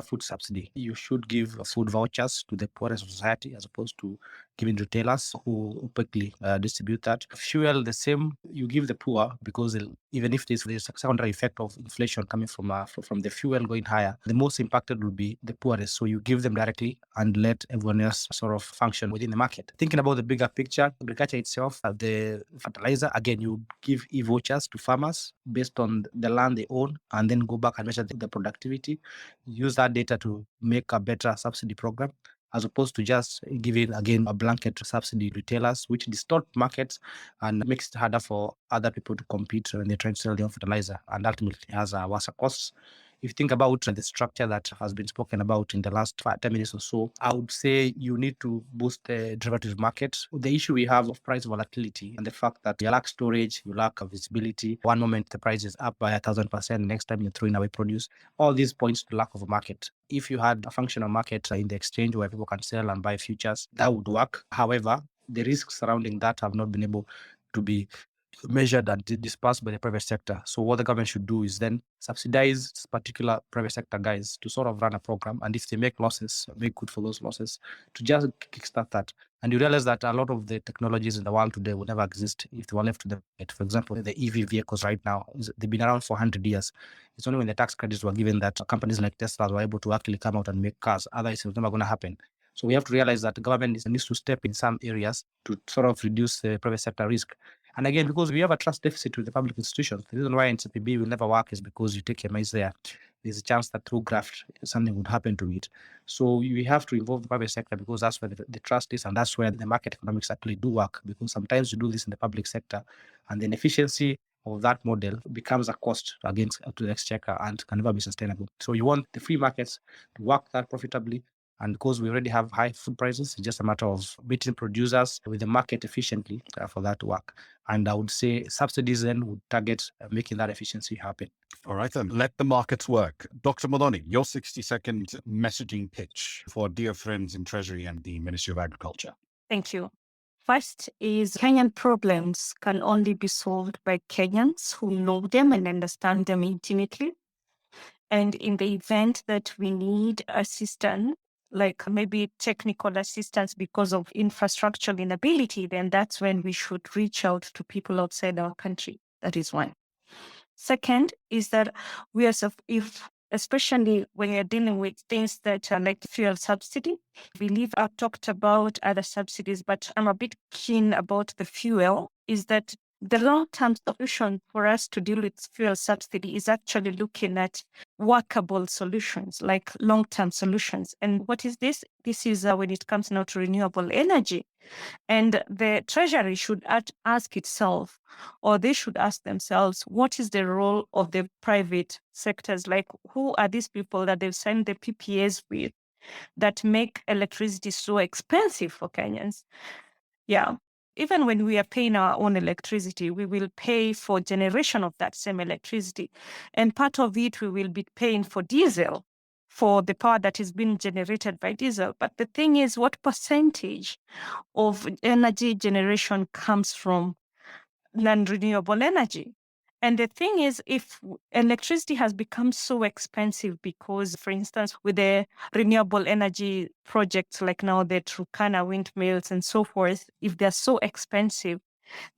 food subsidy, you should give food vouchers to the poorest of society as opposed to giving retailers who opaquely distribute that. Fuel, the same. You give the poor because even if there's a secondary effect of inflation coming from the fuel going higher, the most impacted will be the poorest. So you give them directly and let everyone else sort of function within the market. Thinking about the bigger picture, agriculture itself, the fertilizer, again, you give e-vouchers to farmers based on the land they own and then go back and measure the productivity. Use that data to make a better subsidy program. as opposed to just giving, again, a blanket subsidy to retailers, which distort markets and makes it harder for other people to compete when they're trying to sell their own fertilizer, and ultimately has worse costs. If you think about the structure that has been spoken about in the last 10 minutes or so, I would say you need to boost the derivative market. The issue we have of price volatility and the fact that you lack storage, you lack visibility. One moment the price is up by 1,000%, next time you're throwing away produce. All these points to lack of a market. If you had a functional market in the exchange where people can sell and buy futures, that would work. However, the risks surrounding that have not been able to be measured and dispersed by the private sector. So what the government should do is then subsidize particular private sector guys to sort of run a program, and if they make losses, make good for those losses, to just kickstart that. And you realize that a lot of the technologies in the world today would never exist if they were left to the market. For example, the EV vehicles right now, they've been around for 100 years. It's only when the tax credits were given that companies like Tesla were able to actually come out and make cars. Otherwise, it was never going to happen. So we have to realize that the government needs to step in some areas to sort of reduce the private sector risk. And again, because we have a trust deficit with the public institutions, the reason why NCPB will never work is because you take your maize there. There's a chance that through graft, something would happen to it. So we have to involve the private sector because that's where the trust is, and that's where the market economics actually do work. Because sometimes you do this in the public sector, and the efficiency of that model becomes a cost against to the exchequer and can never be sustainable. So you want the free markets to work that profitably. And because we already have high food prices, it's just a matter of meeting producers with the market efficiently for that to work. And I would say subsidies then would target making that efficiency happen. All right, then. Let the markets work. Dr. Modoni, your 60-second messaging pitch for dear friends in Treasury and the Ministry of Agriculture. Thank you. First is Kenyan problems can only be solved by Kenyans who know them and understand them intimately. And in the event that we need assistance, like maybe technical assistance because of infrastructural inability, then that's when we should reach out to people outside our country. That is one. Second is that we are, especially when you're dealing with things that are like fuel subsidy. I believe I've talked about other subsidies, but I'm a bit keen about the fuel, is that the long-term solution for us to deal with fuel subsidy is actually looking at workable solutions, like long-term solutions. And what is this? This is when it comes now to renewable energy. And the Treasury should ask itself, or they should ask themselves, what is the role of the private sectors? Like, who are these people that they've signed the PPAs with that make electricity so expensive for Kenyans? Yeah. Even when we are paying our own electricity, we will pay for generation of that same electricity. And part of it, we will be paying for diesel, for the power that is being generated by diesel. But the thing is, what percentage of energy generation comes from non-renewable energy? And the thing is, if electricity has become so expensive because, for instance, with the renewable energy projects like now the Turkana windmills and so forth, if they're so expensive,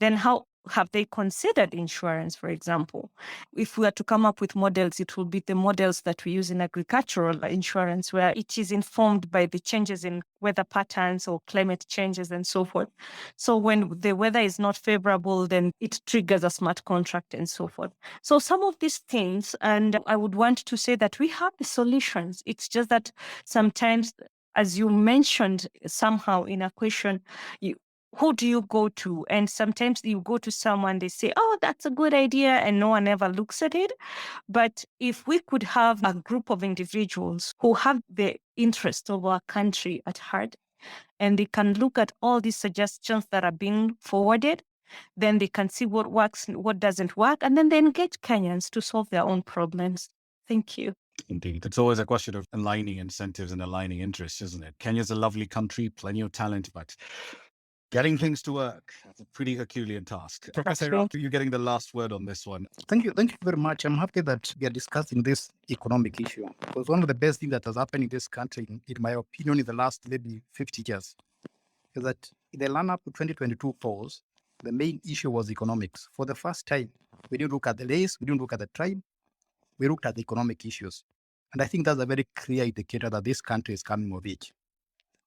then how have they considered insurance, for example? If we are to come up with models, it will be the models that we use in agricultural insurance, where it is informed by the changes in weather patterns or climate changes and so forth. So when the weather is not favorable, then it triggers a smart contract and so forth. So some of these things, and I would want to say that we have the solutions. It's just that sometimes, as you mentioned somehow in a question, who do you go to? And sometimes you go to someone, they say, oh, that's a good idea, and no one ever looks at it. But if we could have a group of individuals who have the interest of our country at heart, and they can look at all these suggestions that are being forwarded, then they can see what works and what doesn't work, and then they engage Kenyans to solve their own problems. Thank you. Indeed. It's always a question of aligning incentives and aligning interests, isn't it? Kenya's a lovely country, plenty of talent, but getting things to work, that's a pretty Herculean task. Professor, you're getting the last word on this one. Thank you very much. I'm happy that we are discussing this economic issue, because one of the best things that has happened in this country, in my opinion, in the last maybe 50 years, is that in the run-up to 2022 polls, the main issue was economics. For the first time, we didn't look at the race, we didn't look at the tribe, we looked at the economic issues. And I think that's a very clear indicator that this country is coming of age.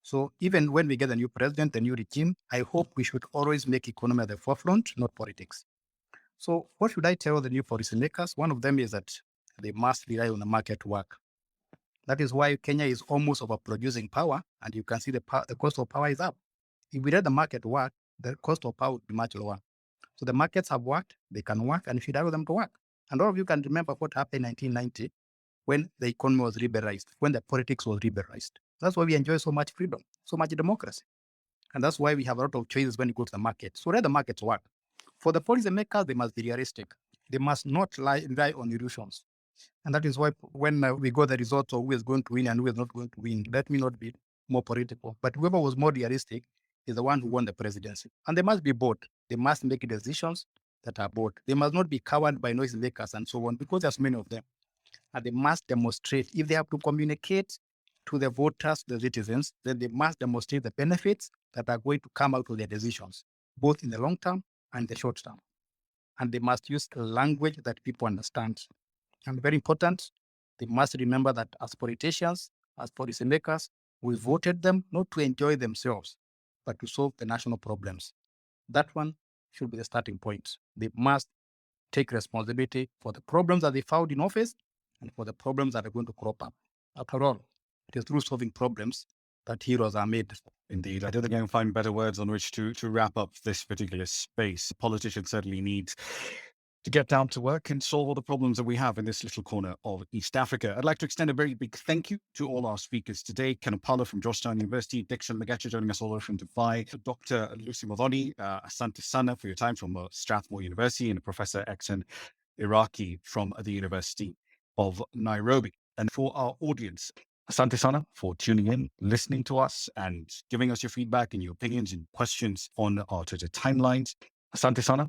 So even when we get a new president, a new regime, I hope we should always make economy at the forefront, not politics. So what should I tell the new policymakers? One of them is that they must rely on the market to work. That is why Kenya is almost overproducing power, and you can see the cost of power is up. If we let the market work, the cost of power would be much lower. So the markets have worked, they can work, and we should allow them to work. And all of you can remember what happened in 1990 when the economy was liberalized, when the politics was liberalized. That's why we enjoy so much freedom, so much democracy. And that's why we have a lot of choices when you go to the market. So let the markets work. For the policy makers, they must be realistic. They must not rely on illusions. And that is why when we got the results of who is going to win and who is not going to win, let me not be more political. But whoever was more realistic is the one who won the presidency. And they must be bold. They must make decisions that are bold. They must not be covered by noise makers and so on, because there's many of them. And they must demonstrate. If they have to communicate to the voters, the citizens, then they must demonstrate the benefits that are going to come out of their decisions, both in the long term and the short term. And they must use language that people understand. And very important, they must remember that as politicians, as policymakers, we voted them not to enjoy themselves, but to solve the national problems. That one should be the starting point. They must take responsibility for the problems that they found in office and for the problems that are going to crop up. After all, it is through solving problems that heroes are made. Indeed. I don't think I can find better words on which to wrap up this particular space. Politicians certainly need to get down to work and solve all the problems that we have in this little corner of East Africa. I'd like to extend a very big thank you to all our speakers today. Kanapala from Georgetown University, Dixon Magacha joining us all over from Dubai, Dr. Lucy Modoni, Asante Sana for your time from Strathmore University, and Professor Exen Iraqi from the University of Nairobi. And for our audience, Asante Sana for tuning in, listening to us, and giving us your feedback and your opinions and questions on our Twitter timelines. Asante Sana